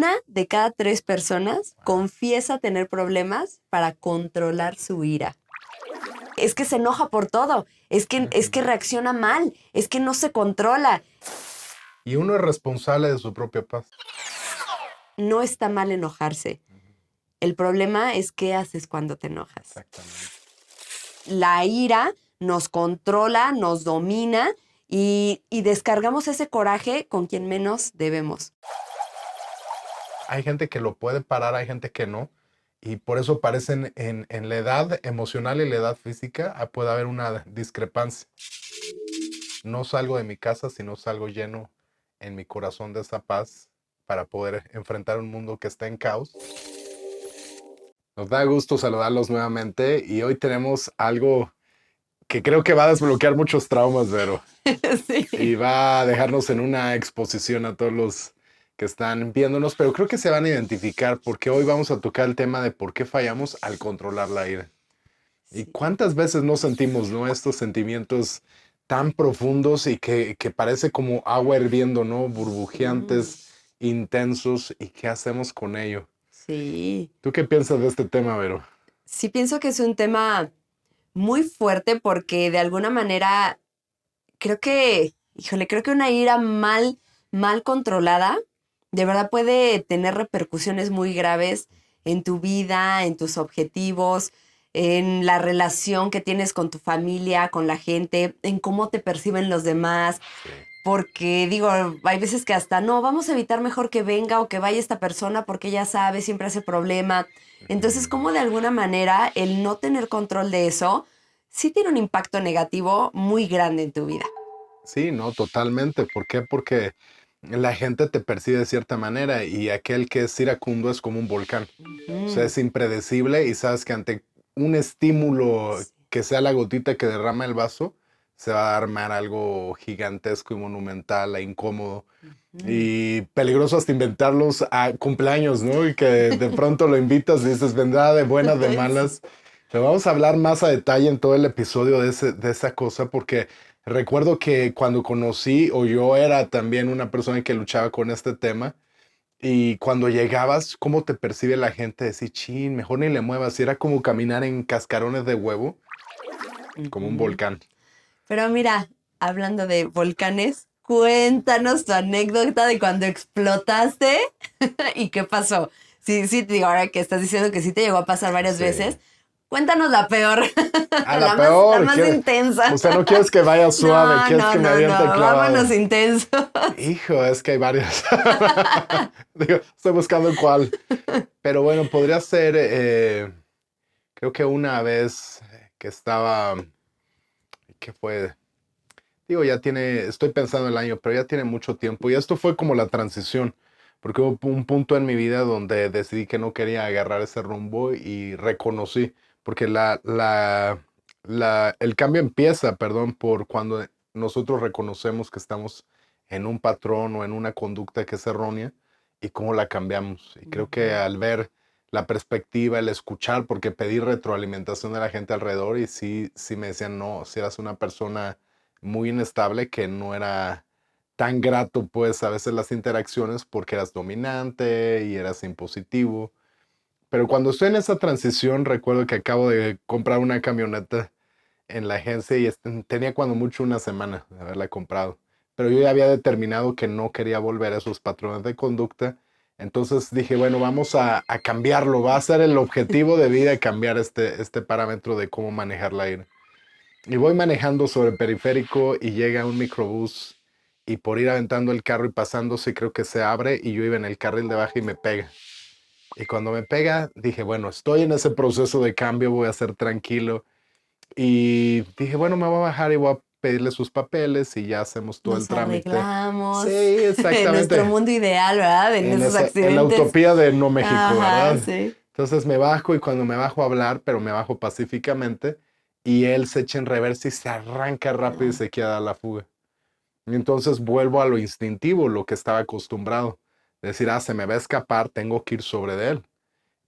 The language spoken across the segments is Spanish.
una de cada 3 personas confiesa tener problemas para controlar su ira. Es que se enoja por todo, es que reacciona mal, es que no se controla. Y uno es responsable de su propia paz. No está mal enojarse. El problema es qué haces cuando te enojas. Exactamente. La ira nos controla, nos domina y descargamos ese coraje con quien menos debemos. Hay gente que lo puede parar, hay gente que no. Y por eso parecen en la edad emocional y la edad física puede haber una discrepancia. No salgo de mi casa, sino salgo lleno en mi corazón de esa paz para poder enfrentar un mundo que está en caos. Nos da gusto saludarlos nuevamente y hoy tenemos algo que creo que va a desbloquear muchos traumas, Vero. Sí. Y va a dejarnos en una exposición a todos los que están viéndonos, pero creo que se van a identificar porque hoy vamos a tocar el tema de por qué fallamos al controlar la ira. Y cuántas veces no sentimos, ¿no? Estos sentimientos tan profundos y que parece como agua hirviendo, ¿no? Burbujeantes, intensos. ¿Y qué hacemos con ello? Sí. ¿Tú qué piensas de este tema, Vero? Sí, pienso que es un tema muy fuerte porque de alguna manera creo que una ira mal controlada de verdad puede tener repercusiones muy graves en tu vida, en tus objetivos, en la relación que tienes con tu familia, con la gente, en cómo te perciben los demás. Sí. Porque digo, hay veces que hasta no, vamos a evitar mejor que venga o que vaya esta persona porque ya sabe, siempre hace problema. Entonces, como de alguna manera el no tener control de eso sí tiene un impacto negativo muy grande en tu vida. Sí, no, totalmente. ¿Por qué? Porque la gente te percibe de cierta manera y aquel que es iracundo es como un volcán. O sea, es impredecible y sabes que ante un estímulo que sea la gotita que derrama el vaso, se va a armar algo gigantesco y monumental e incómodo. Y peligroso hasta inventarlos a cumpleaños, ¿no? Y que de pronto lo invitas y dices, vendrá de buenas, de malas. Pero vamos a hablar más a detalle en todo el episodio de esa cosa, porque recuerdo que cuando conocí, o yo era también una persona que luchaba con este tema, y cuando llegabas, ¿cómo te percibe la gente? Decir, chin, mejor ni le muevas. Y era como caminar en cascarones de huevo, como un volcán. Pero mira, hablando de volcanes, cuéntanos tu anécdota de cuando explotaste y qué pasó. Sí, sí, te digo, ahora que estás diciendo que sí te llegó a pasar varias Sí. veces, cuéntanos la peor, A la la peor. más intensa. O sea, no quieres que vaya suave, No, quieres no, que me no, aviente no, clavado. vámonos intenso. Hijo, es que hay varias. Digo, estoy buscando cuál. Pero bueno, podría ser, creo que una vez que estaba, ¿qué fue? Digo, ya tiene, estoy pensando el año, pero ya tiene mucho tiempo. Y esto fue como la transición, porque hubo un punto en mi vida donde decidí que no quería agarrar ese rumbo y reconocí, porque el cambio empieza, perdón, por cuando nosotros reconocemos que estamos en un patrón o en una conducta que es errónea y cómo la cambiamos. Y creo que al ver la perspectiva, el escuchar, porque pedí retroalimentación de la gente alrededor y sí me decían, no, si eras una persona muy inestable que no era tan grato pues a veces las interacciones porque eras dominante y eras impositivo. Pero cuando estoy en esa transición recuerdo que acabo de comprar una camioneta en la agencia y tenía cuando mucho una semana de haberla comprado. Pero yo ya había determinado que no quería volver a esos patrones de conducta. Entonces dije, bueno, vamos a cambiarlo. Va a ser el objetivo de vida cambiar este parámetro de cómo manejar la ira. Y voy manejando sobre el periférico y llega un microbús y por ir aventando el carro y pasándose creo que se abre y yo iba en el carril de abajo y me pega. Y cuando me pega dije, bueno, estoy en ese proceso de cambio, voy a ser tranquilo. Y dije, bueno, me voy a bajar y voy a pedirle sus papeles y ya hacemos todo el Nos trámite. arreglamos. Sí, En nuestro exactamente. mundo ideal, ¿verdad? En esos En la accidentes. utopía de no México, Ajá, ¿verdad? sí. Entonces me bajo y cuando me bajo a hablar, pero me bajo pacíficamente, y él se echa en reversa y se arranca rápido y se queda a la fuga. Y entonces vuelvo a lo instintivo, lo que estaba acostumbrado. Decir, se me va a escapar, tengo que ir sobre de él.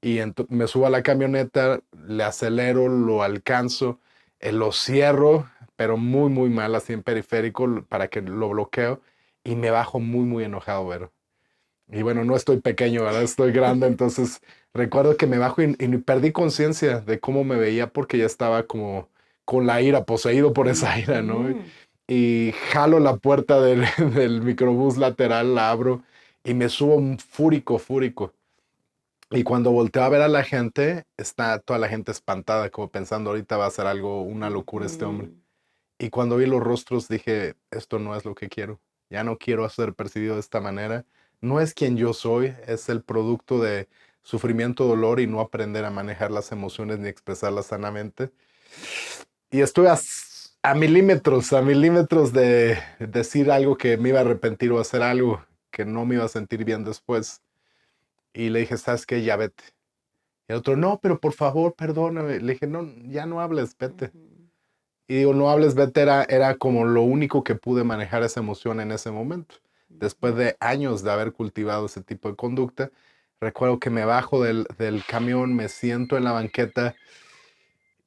Y me subo a la camioneta, le acelero, lo alcanzo, lo cierro, pero muy, muy mal, así en periférico, para que lo bloqueo, y me bajo muy, muy enojado, Vero. Y bueno, no estoy pequeño, ¿verdad? Estoy grande, entonces recuerdo que me bajo y perdí conciencia de cómo me veía porque ya estaba como con la ira, poseído por esa ira, ¿no? Ujú. Y jalo la puerta del, del microbús lateral, la abro y me subo fúrico, fúrico. Y cuando volteo a ver a la gente, está toda la gente espantada, como pensando, ahorita va a ser algo, una locura este hombre. Ujú. Y cuando vi los rostros dije, esto no es lo que quiero. Ya no quiero ser percibido de esta manera. No es quien yo soy, es el producto de sufrimiento, dolor y no aprender a manejar las emociones ni expresarlas sanamente. Y estuve a milímetros de decir algo que me iba a arrepentir o hacer algo que no me iba a sentir bien después. Y le dije, ¿sabes qué? Ya vete. Y el otro, no, pero por favor, perdóname. Le dije, no, ya no hables, vete. Ujú. Y digo, no hables, vete, era como lo único que pude manejar esa emoción en ese momento. Después de años de haber cultivado ese tipo de conducta, recuerdo que me bajo del camión, me siento en la banqueta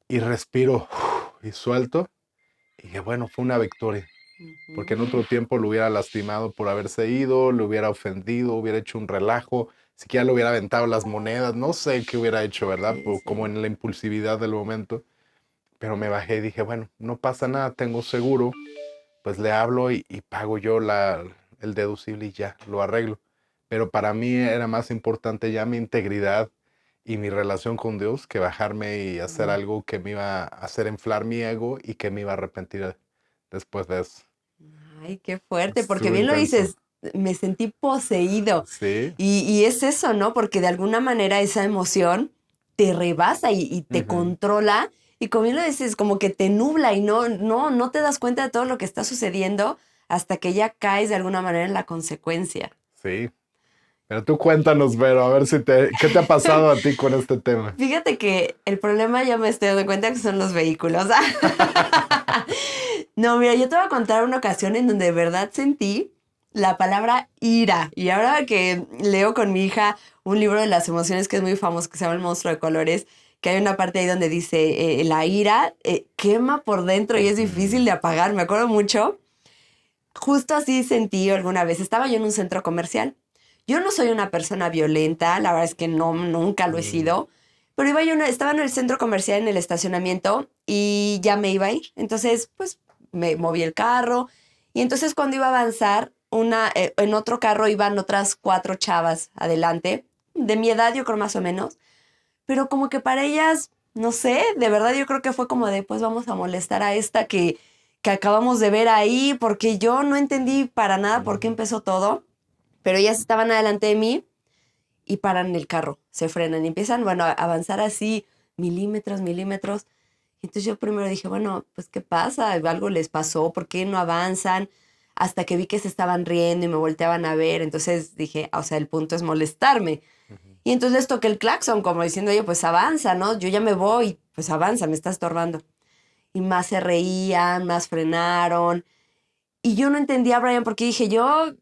y respiro y suelto. Y que bueno, fue una victoria, porque Ujú. en otro tiempo lo hubiera lastimado por haberse ido, lo hubiera ofendido, hubiera hecho un relajo, siquiera le hubiera aventado las monedas, no sé qué hubiera hecho, ¿verdad? Sí, Como sí. en la impulsividad del momento. Pero me bajé y dije, bueno, no pasa nada, tengo seguro, pues le hablo y pago yo el deducible y ya, lo arreglo. Pero para mí era más importante ya mi integridad y mi relación con Dios que bajarme y hacer Mm. algo que me iba a hacer inflar mi ego y que me iba a arrepentir después de eso. Ay, qué fuerte, porque Estuvo bien lo intenso. dices, me sentí poseído. Sí. Y es eso, ¿no? Porque de alguna manera esa emoción te rebasa y te Ujú. controla. Y como bien lo dices, como que te nubla y no te das cuenta de todo lo que está sucediendo hasta que ya caes de alguna manera en la consecuencia. Sí. Pero tú cuéntanos, Vero, a ver si ¿qué te ha pasado a ti con este tema? Fíjate que el problema ya me estoy dando cuenta que son los vehículos. No, mira, yo te voy a contar una ocasión en donde de verdad sentí la palabra ira. Y ahora que leo con mi hija un libro de las emociones que es muy famoso, que se llama El monstruo de colores, que hay una parte ahí donde dice, la ira quema por dentro y es difícil Ujú. de apagar. Me acuerdo mucho. Justo así sentí alguna vez. Estaba yo en un centro comercial. Yo no soy una persona violenta, la verdad es que no, nunca lo he Mm. sido. Pero estaba en el centro comercial, en el estacionamiento, y ya me iba a ir. Entonces, pues, me moví el carro. Y entonces cuando iba a avanzar, en otro carro iban otras 4 chavas adelante, de mi edad, yo creo más o menos. Pero como que para ellas, no sé, de verdad yo creo que fue como de, pues vamos a molestar a esta que acabamos de ver ahí, porque yo no entendí para nada por qué Mm. empezó todo, pero ellas estaban adelante de mí y paran el carro, se frenan y empiezan, bueno, a avanzar así milímetros, milímetros. Y entonces yo primero dije, bueno, pues ¿qué pasa? ¿Algo les pasó? ¿Por qué no avanzan? Hasta que vi que se estaban riendo y me volteaban a ver, entonces dije, o sea, el punto es molestarme. Ujú. Y entonces les toqué el claxon, como diciendo, oye, pues avanza, ¿no? Yo ya me voy, pues avanza, me está estorbando. Y más se reían, más frenaron. Y yo no entendía, Brian, porque dije, yo,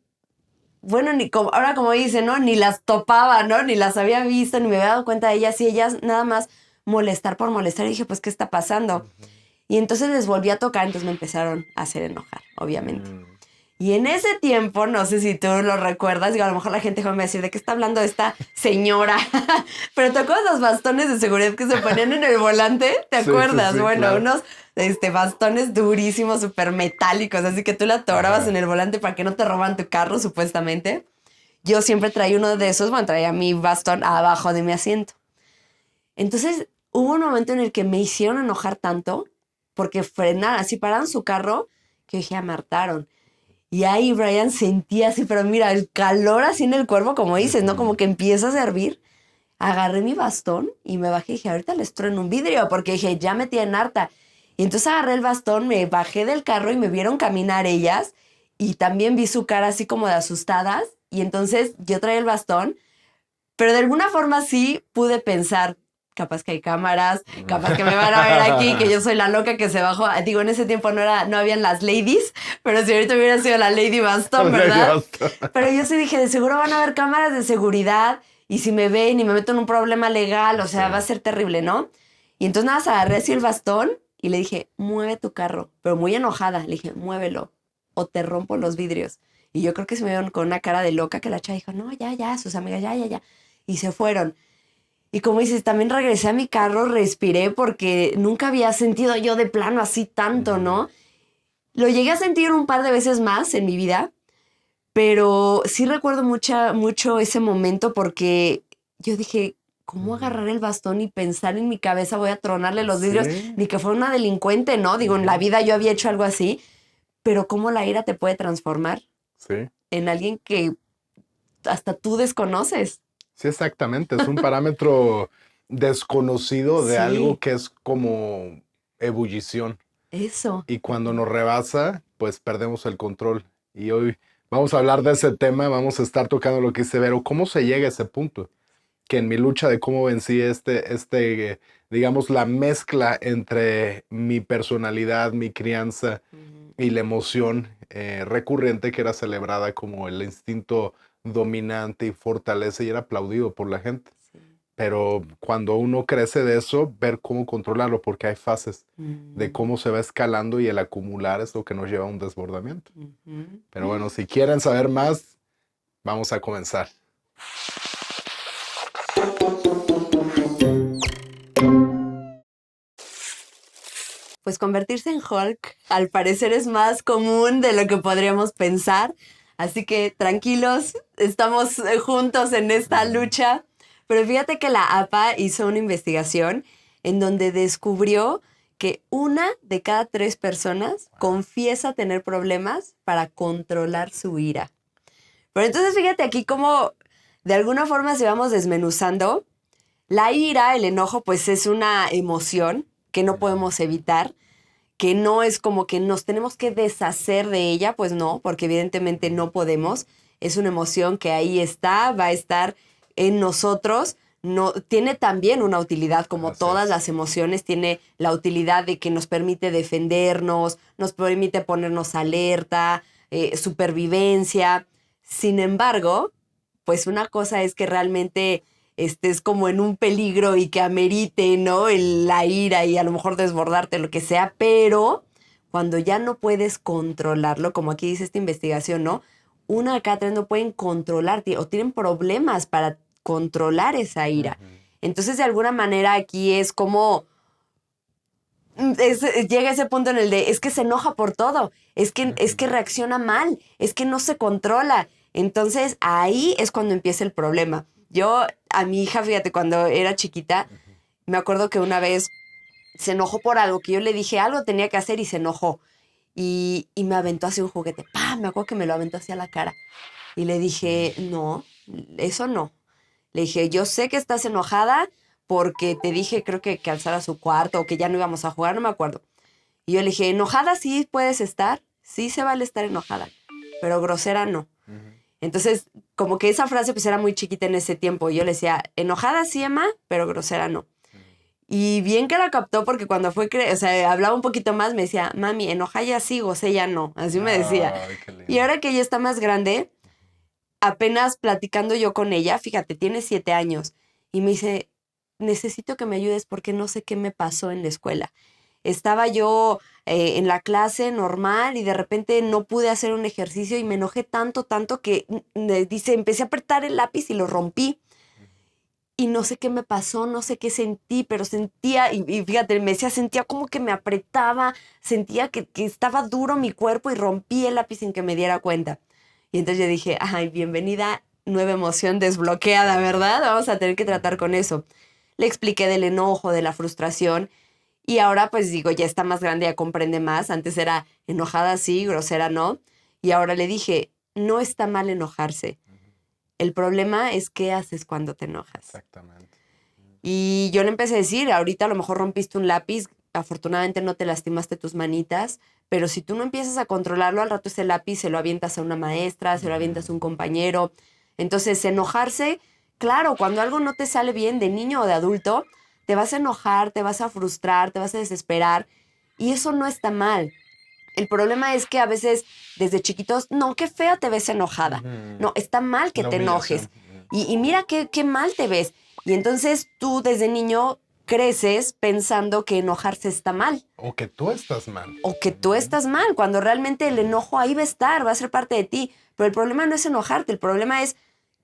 bueno, ahora como dicen, ¿no? Ni las topaba, ¿no? Ni las había visto, ni me había dado cuenta de ellas. Y ellas nada más molestar por molestar. Y dije, pues, ¿qué está pasando? Ujú. Y entonces les volví a tocar, entonces me empezaron a hacer enojar, obviamente. Mm. Y en ese tiempo, no sé si tú lo recuerdas, digo, a lo mejor la gente joven me va a decir, ¿de qué está hablando esta señora? Pero ¿te acuerdas los bastones de seguridad que se ponían en el volante? ¿Te Sí, sí, acuerdas? sí, Bueno, claro. unos bastones durísimos, súper metálicos, así que tú la atorabas en Ajá. el volante para que no te roban tu carro, supuestamente. Yo siempre traía uno de esos, bueno, traía mi bastón abajo de mi asiento. Entonces, hubo un momento en el que me hicieron enojar tanto, porque frenaron, así pararon su carro, que dije, ya me hartaron. Y ahí Brian sentía así, pero mira, el calor así en el cuerpo, como dices, ¿no? Como Ujú. que empieza a hervir. Agarré mi bastón y me bajé y dije, ahorita les trueno un vidrio, porque dije, ya me tienen harta. Y entonces agarré el bastón, me bajé del carro y me vieron caminar ellas. Y también vi su cara así como de asustadas. Y entonces yo traía el bastón, pero de alguna forma sí pude pensar, capaz que hay cámaras, capaz que me van a ver aquí, que yo soy la loca que se bajó. Digo, en ese tiempo no habían las ladies, pero si ahorita hubiera sido la Lady Bastón, Lady ¿verdad? Bastón. Pero yo sí dije, de seguro van a haber cámaras de seguridad y si me ven y me meto en un problema legal, o Sí. sea, va a ser terrible, ¿no? Y entonces nada, agarré así el bastón y le dije, mueve tu carro, pero muy enojada, le dije, muévelo o te rompo los vidrios. Y yo creo que se me vieron con una cara de loca que la chava dijo, no, ya, sus amigas, ya. Y se fueron. Y como dices, también regresé a mi carro, respiré porque nunca había sentido yo de plano así tanto, ¿no? Lo llegué a sentir un par de veces más en mi vida, pero sí recuerdo mucho ese momento porque yo dije, ¿cómo agarrar el bastón y pensar en mi cabeza voy a tronarle los vidrios? Sí. Ni que fuera una delincuente, ¿no? Digo, en la vida yo había hecho algo así, pero ¿cómo la ira te puede transformar Sí. en alguien que hasta tú desconoces? Sí, exactamente. Es un parámetro desconocido de algo Sí, que es como ebullición. eso. Y cuando nos rebasa, pues perdemos el control. Y hoy vamos a hablar de ese tema, vamos a estar tocando lo que dice Vero, cómo se llega a ese punto. Que en mi lucha de cómo vencí digamos, la mezcla entre mi personalidad, mi crianza y la emoción recurrente que era celebrada como el instinto dominante y fortaleza y era aplaudido por la gente. Sí. Pero cuando uno crece de eso, ver cómo controlarlo, porque hay fases de Mm, cómo se va escalando y el acumular es lo que nos lleva a un desbordamiento. ujú. Pero bueno, si quieren saber más, vamos a comenzar. Pues convertirse en Hulk al parecer es más común de lo que podríamos pensar. Así que tranquilos, estamos juntos en esta lucha. Pero fíjate que la APA hizo una investigación en donde descubrió que 1 de cada 3 personas confiesa tener problemas para controlar su ira. Pero entonces fíjate aquí cómo de alguna forma se vamos desmenuzando. La ira, el enojo, pues es una emoción que no podemos evitar, que no es como que nos tenemos que deshacer de ella, pues no, porque evidentemente no podemos. Es una emoción que ahí está, va a estar en nosotros. No, tiene también una utilidad, como Así todas es. las emociones, tiene la utilidad de que nos permite defendernos, nos permite ponernos alerta, supervivencia. Sin embargo, pues una cosa es que realmente estés como en un peligro y que amerite, ¿no? La ira y a lo mejor desbordarte, lo que sea, pero cuando ya no puedes controlarlo, como aquí dice esta investigación, ¿no? 1 de cada 3 no pueden controlar o tienen problemas para controlar esa ira. Entonces, de alguna manera aquí es como llega ese punto en el de, es que se enoja por todo, es que reacciona mal, es que no se controla. Entonces ahí es cuando empieza el problema. Yo, a mi hija, fíjate, cuando era chiquita, me acuerdo que una vez se enojó por algo, que yo le dije algo tenía que hacer y se enojó. Y me aventó así un juguete. ¡Pam! Me acuerdo que me lo aventó hacia la cara. Y le dije, no, eso no. Le dije, yo sé que estás enojada porque te dije, creo que alzara su cuarto o que ya no íbamos a jugar, no me acuerdo. Y yo le dije, enojada sí puedes estar, sí se vale estar enojada, pero grosera no. Entonces, como que esa frase pues era muy chiquita en ese tiempo. Y yo le decía, enojada sí, Emma, pero grosera no. Y bien que la captó porque cuando fue, o sea, hablaba un poquito más, me decía, mami, enojada ya sí, grosera no. Así me decía. Ay, qué Y lindo. ahora que ella está más grande, apenas platicando yo con ella, fíjate, tiene 7 años, y me dice, necesito que me ayudes porque no sé qué me pasó en la escuela. Estaba yo en la clase normal y de repente no pude hacer un ejercicio y me enojé tanto que, dice, empecé a apretar el lápiz y lo rompí. Y no sé qué me pasó, no sé qué sentí, pero sentía, y fíjate, me decía, sentía como que me apretaba, sentía que estaba duro mi cuerpo y rompí el lápiz sin que me diera cuenta. Y entonces yo dije, ay, bienvenida, nueva emoción desbloqueada, ¿verdad? Vamos a tener que tratar con eso. Le expliqué del enojo, de la frustración, y ahora pues digo, ya está más grande, ya comprende más. Antes era enojada sí, grosera no. Y ahora le dije, no está mal enojarse. El problema es qué haces cuando te enojas. Exactamente. Y yo le empecé a decir, ahorita a lo mejor rompiste un lápiz, afortunadamente no te lastimaste tus manitas, pero si tú no empiezas a controlarlo, al rato ese lápiz se lo avientas a una maestra, se lo avientas a un compañero. Entonces, enojarse, claro, cuando algo no te sale bien de niño o de adulto, te vas a enojar, te vas a frustrar, te vas a desesperar, y eso no está mal. El problema es que a veces desde chiquitos, no, qué feo te ves enojada. No, está mal que La te enojes. humillación. Y mira qué mal te ves. Y entonces tú desde niño creces pensando que enojarse está mal O que tú estás mal. o que tú estás mal, cuando realmente el enojo ahí va a estar, va a ser parte de ti. Pero el problema no es enojarte, el problema es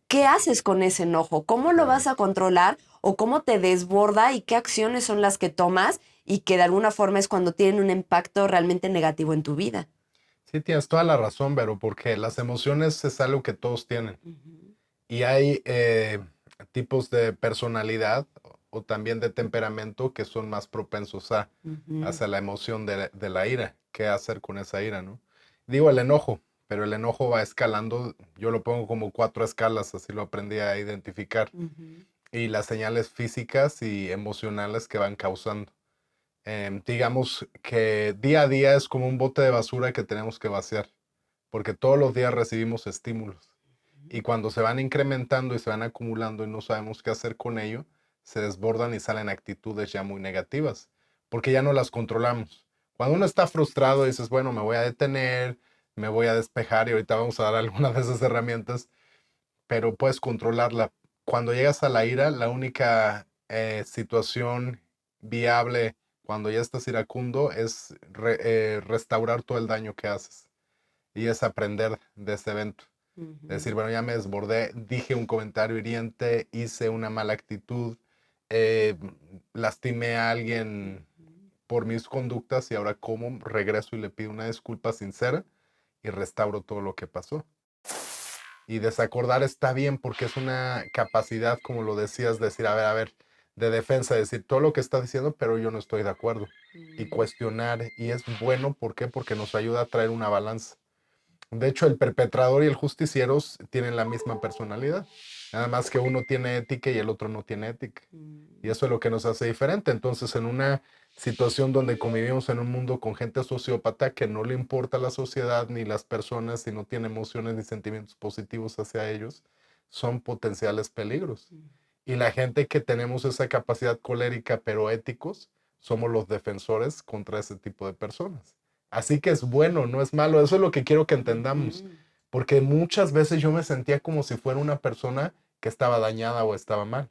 qué haces con ese enojo, cómo lo vas a controlar o cómo te desborda y qué acciones son las que tomas y que de alguna forma es cuando tienen un impacto realmente negativo en tu vida. Sí, tienes toda la razón, Vero, porque las emociones es algo que todos tienen. Y hay tipos de personalidad o también de temperamento que son más propensos hacia la emoción de la ira. ¿Qué hacer con esa ira, no? Digo el enojo, pero el enojo va escalando. Yo lo pongo como 4 escalas, así lo aprendí a identificar. Y las señales físicas y emocionales que van causando. Digamos que día a día es como un bote de basura que tenemos que vaciar, porque todos los días recibimos estímulos. Y cuando se van incrementando y se van acumulando y no sabemos qué hacer con ello, se desbordan y salen actitudes ya muy negativas, porque ya no las controlamos. Cuando uno está frustrado, dices, bueno, me voy a detener, me voy a despejar y ahorita vamos a dar algunas de esas herramientas, pero puedes controlarla. Cuando llegas a la ira, la única situación viable cuando ya estás iracundo es restaurar todo el daño que haces y es aprender de ese evento. Decir, bueno, ya me desbordé, dije un comentario hiriente, hice una mala actitud, eh, lastimé a alguien por mis conductas y ahora cómo regreso y le pido una disculpa sincera y restauro todo lo que pasó. Y desacordar está bien porque es una capacidad, como lo decías, decir, a ver, de defensa, decir todo lo que está diciendo, pero yo no estoy de acuerdo. Y cuestionar, y es bueno, ¿por qué? Porque nos ayuda a traer una balanza. De hecho, el perpetrador y el justiciero tienen la misma personalidad. Nada más que uno tiene ética y el otro no tiene ética. Y eso es lo que nos hace diferente. Entonces, en una situación donde convivimos en un mundo con gente sociópata que no le importa la sociedad ni las personas y no tiene emociones ni sentimientos positivos hacia ellos, son potenciales peligros. Y la gente que tenemos esa capacidad colérica pero éticos, somos los defensores contra ese tipo de personas. Así que es bueno, no es malo. Eso es lo que quiero que entendamos. Porque muchas veces yo me sentía como si fuera una persona que estaba dañada o estaba mal.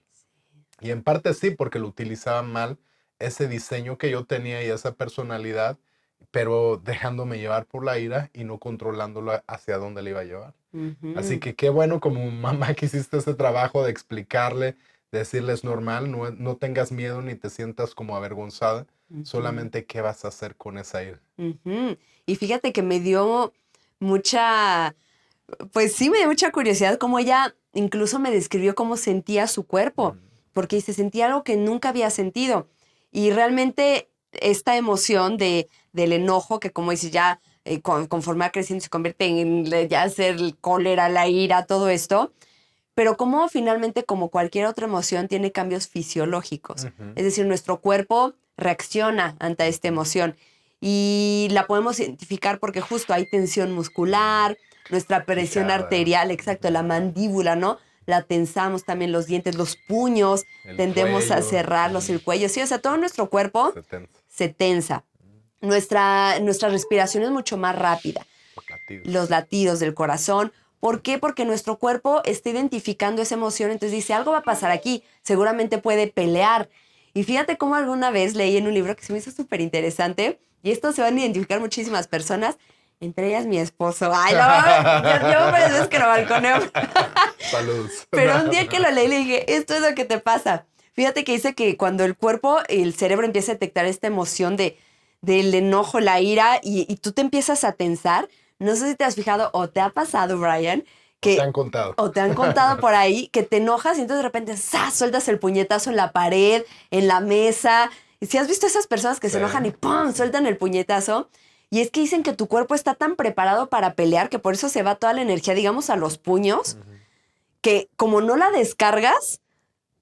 Y en parte sí, porque lo utilizaba mal ese diseño que yo tenía y esa personalidad, pero dejándome llevar por la ira y no controlándolo hacia dónde le iba a llevar. Así que qué bueno como mamá que hiciste ese trabajo de explicarle, de decirles normal, no tengas miedo ni te sientas como avergonzada, solamente qué vas a hacer con esa ira. Y fíjate que me dio mucha, pues sí, me dio mucha curiosidad cómo ella incluso me describió cómo sentía su cuerpo, porque se sentía algo que nunca había sentido. Y realmente esta emoción del enojo, que como dices, ya conforme va creciendo se convierte en ya ser el cólera, la ira, todo esto, pero como finalmente, como cualquier otra emoción, tiene cambios fisiológicos. Es decir, nuestro cuerpo reacciona ante esta emoción y la podemos identificar porque justo hay tensión muscular, nuestra presión arterial, exacto, la mandíbula, ¿no? La tensamos también, los dientes, los puños, tendemos a cerrarlos, el cuello, sí, o sea, todo nuestro cuerpo se tensa. Nuestra respiración es mucho más rápida. Los latidos del corazón. ¿Por qué? Porque nuestro cuerpo está identificando esa emoción, entonces dice, algo va a pasar aquí, seguramente puede pelear. Y fíjate cómo alguna vez leí en un libro que se me hizo súper interesante, y esto se van a identificar muchísimas personas, entre ellas mi esposo. Ay, no, yo varias veces que lo balconeo. Saludos. Pero un día que lo leí le dije, esto es lo que te pasa. Fíjate que dice que cuando el cuerpo, el cerebro empieza a detectar esta emoción del enojo, la ira, y tú te empiezas a tensar. No sé si te has fijado o te ha pasado, Brian, que... O te han contado. O te han contado por ahí que te enojas y entonces de repente ¡zas! Sueltas el puñetazo en la pared, en la mesa. Y si has visto esas personas que se enojan y ¡pum! Sueltan el puñetazo. Y es que dicen que tu cuerpo está tan preparado para pelear que por eso se va toda la energía, digamos, a los puños, que como no la descargas,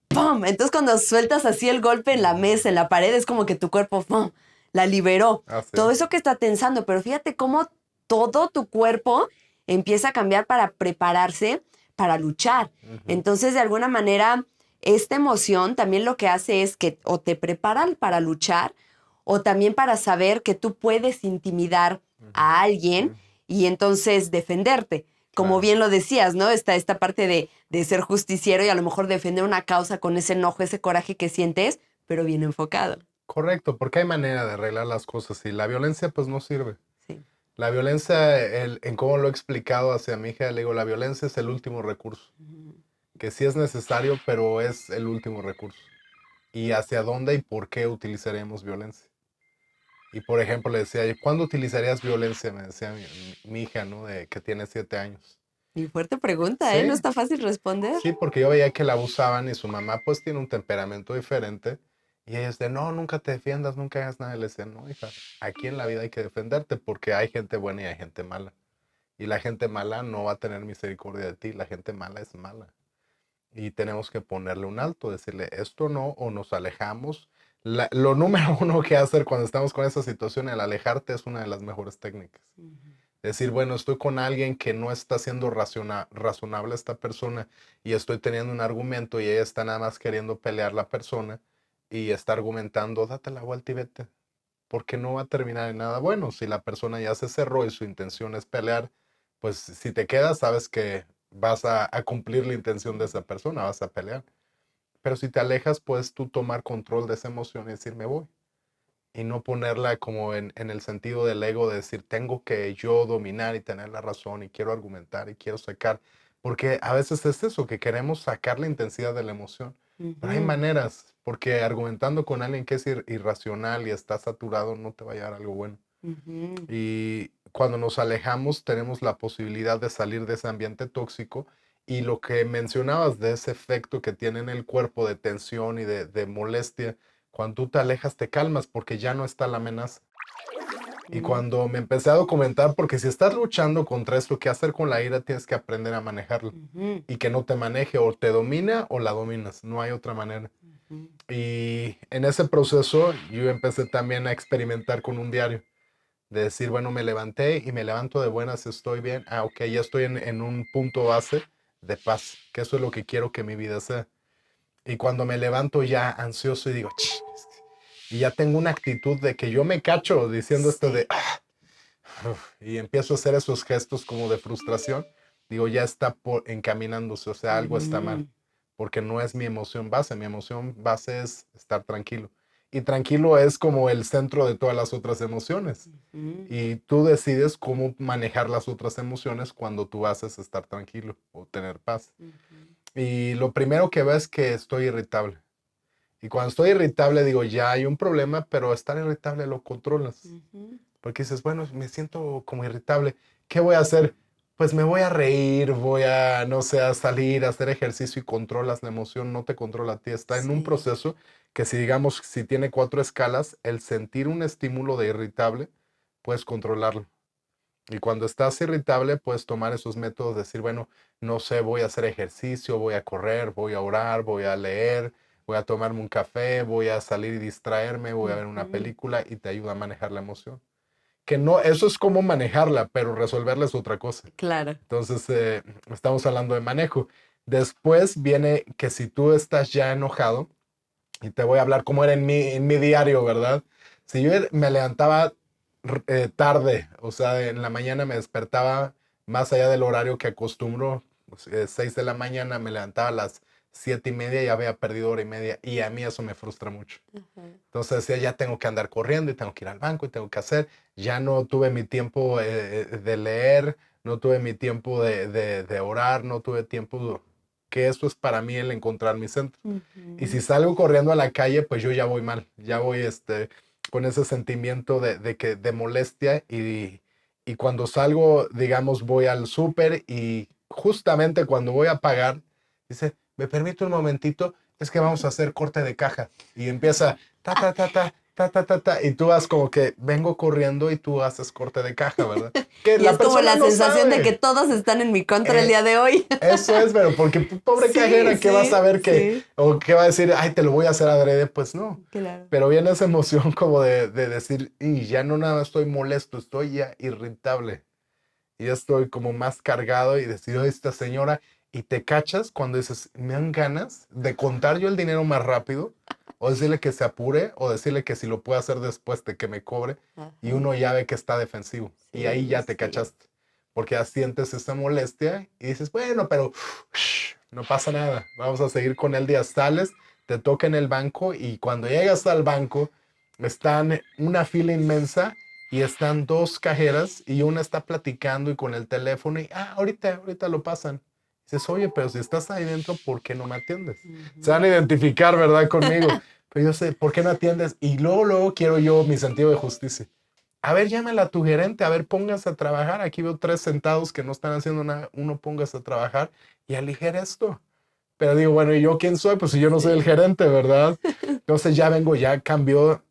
¡pum! Entonces cuando sueltas así el golpe en la mesa, en la pared, es como que tu cuerpo ¡pum! La liberó. Sí. Todo eso que está tensando, pero fíjate cómo todo tu cuerpo empieza a cambiar para prepararse para luchar. Entonces, de alguna manera, esta emoción también lo que hace es que o te preparan para luchar o también para saber que tú puedes intimidar a alguien y entonces defenderte. Como bien lo decías, ¿no? Está esta parte de ser justiciero y a lo mejor defender una causa con ese enojo, ese coraje que sientes, pero bien enfocado. Correcto, porque hay manera de arreglar las cosas y la violencia pues no sirve. Sí. La violencia, en cómo lo he explicado hacia mi hija, le digo, la violencia es el último recurso, que sí es necesario, pero es el último recurso. Y hacia dónde y por qué utilizaremos violencia. Y por ejemplo, le decía, ¿cuándo utilizarías violencia? Me decía mi hija, ¿no? Que tiene 7 años. Y fuerte pregunta, ¿eh? No Sí, está fácil responder. sí, porque yo veía que la abusaban y su mamá pues tiene un temperamento diferente. Y ella es de, no, nunca te defiendas, nunca hagas nada. Y le decía, no, hija, aquí en la vida hay que defenderte porque hay gente buena y hay gente mala. Y la gente mala no va a tener misericordia de ti, la gente mala es mala. Y tenemos que ponerle un alto, decirle esto no, o nos alejamos. Lo número uno que hacer cuando estamos con esa situación, el alejarte, es una de las mejores técnicas. Decir, bueno, estoy con alguien que no está siendo razonable esta persona y estoy teniendo un argumento y ella está nada más queriendo pelear la persona y está argumentando, date la vuelta y vete, porque no va a terminar en nada bueno. Si la persona ya se cerró y su intención es pelear, pues si te quedas, sabes que vas a cumplir la intención de esa persona, vas a pelear. Pero si te alejas, puedes tú tomar control de esa emoción y decir, me voy. Y no ponerla como en el sentido del ego de decir, tengo que yo dominar y tener la razón y quiero argumentar y quiero sacar. Porque a veces es eso, que queremos sacar la intensidad de la emoción. Pero hay maneras, porque argumentando con alguien que es irracional y está saturado, no te va a llevar algo bueno. Y cuando nos alejamos, tenemos la posibilidad de salir de ese ambiente tóxico. Y lo que mencionabas de ese efecto que tiene en el cuerpo de tensión y de molestia, cuando tú te alejas, te calmas porque ya no está la amenaza. Y cuando me empecé a documentar, porque si estás luchando contra esto, ¿qué hacer con la ira? Tienes que aprender a manejarlo. Y que no te maneje, o te domina o la dominas. No hay otra manera. Y en ese proceso yo empecé también a experimentar con un diario. De decir, bueno, me levanté y me levanto de buenas, estoy bien. Ah, ok, ya estoy en un punto base de paz, que eso es lo que quiero que mi vida sea. Y cuando me levanto ya ansioso y digo, "Ch", y ya tengo una actitud de que yo me cacho diciendo esto de, "Ah", y empiezo a hacer esos gestos como de frustración, digo, ya está encaminándose, o sea, algo está mal, porque no es mi emoción base es estar tranquilo. Y tranquilo es como el centro de todas las otras emociones. Y tú decides cómo manejar las otras emociones cuando tú haces estar tranquilo o tener paz. Y lo primero que veo es que estoy irritable. Y cuando estoy irritable digo, ya hay un problema, pero estar irritable lo controlas. Porque dices, bueno, me siento como irritable. ¿Qué voy a hacer? Pues me voy a reír, voy a, no sé, a salir, a hacer ejercicio y controlas la emoción, no te controla a ti. Está en un proceso que si digamos, si tiene 4 escalas, el sentir un estímulo de irritable, puedes controlarlo. Y cuando estás irritable, puedes tomar esos métodos, decir, bueno, no sé, voy a hacer ejercicio, voy a correr, voy a orar, voy a leer, voy a tomarme un café, voy a salir y distraerme, voy a ver una película y te ayuda a manejar la emoción. Que no, eso es como manejarla, pero resolverla es otra cosa. Claro. Entonces, estamos hablando de manejo. Después viene que si tú estás ya enojado, y te voy a hablar cómo era en mi diario, ¿verdad? Si yo me levantaba tarde, o sea, en la mañana me despertaba más allá del horario que acostumbro, 6 de la mañana, me levantaba a las 7:30 y había perdido hora y media, y a mí eso me frustra mucho. Entonces decía, ya tengo que andar corriendo y tengo que ir al banco y tengo que hacer, ya no tuve mi tiempo de leer, no tuve mi tiempo de orar, no tuve tiempo, que eso es para mí el encontrar mi centro. Y si salgo corriendo a la calle, pues yo ya voy mal, ya voy con ese sentimiento de molestia y cuando salgo, digamos, voy al súper y justamente cuando voy a pagar, dice, ¿me permite un momentito? Es que vamos a hacer corte de caja. Y empieza, ta, ta, ta, ta, ta, ta, ta, ta, y tú vas como que vengo corriendo y tú haces corte de caja, ¿verdad? Que Y la es como persona la no sensación de que sabe. todos están en mi contra el día de hoy. Eso es, pero porque pobre cajera, ¿qué va a saber que, Sí, o qué va a decir, ay, te lo voy a hacer adrede? Pues no. claro. Pero viene esa emoción como de decir, y ya no nada más estoy molesto, estoy ya irritable. Y ya estoy como más cargado y decir, "Oye, esta señora", y te cachas cuando dices, me dan ganas de contar yo el dinero más rápido, o decirle que se apure, o decirle que si lo puede hacer después de que me cobre, y uno ya ve que está defensivo. Y ahí ya te cachaste, porque ya sientes esa molestia y dices, bueno, pero no pasa nada, vamos a seguir con el día. Sales, te toca en el banco y cuando llegas al banco, están una fila inmensa y están dos cajeras y una está platicando y con el teléfono y, ahorita lo pasan. Dices, oye, pero si estás ahí dentro, ¿por qué no me atiendes? Se van a identificar, ¿verdad? Conmigo. Pero yo sé, ¿por qué no atiendes? Y luego quiero yo mi sentido de justicia. A ver, llámala a tu gerente, a ver, póngase a trabajar. Aquí veo 3 sentados que no están haciendo nada. Uno, póngase a trabajar y aligera esto. Pero digo, bueno, ¿y yo quién soy? Pues si yo no soy el Sí. gerente, ¿verdad? Entonces ya cambió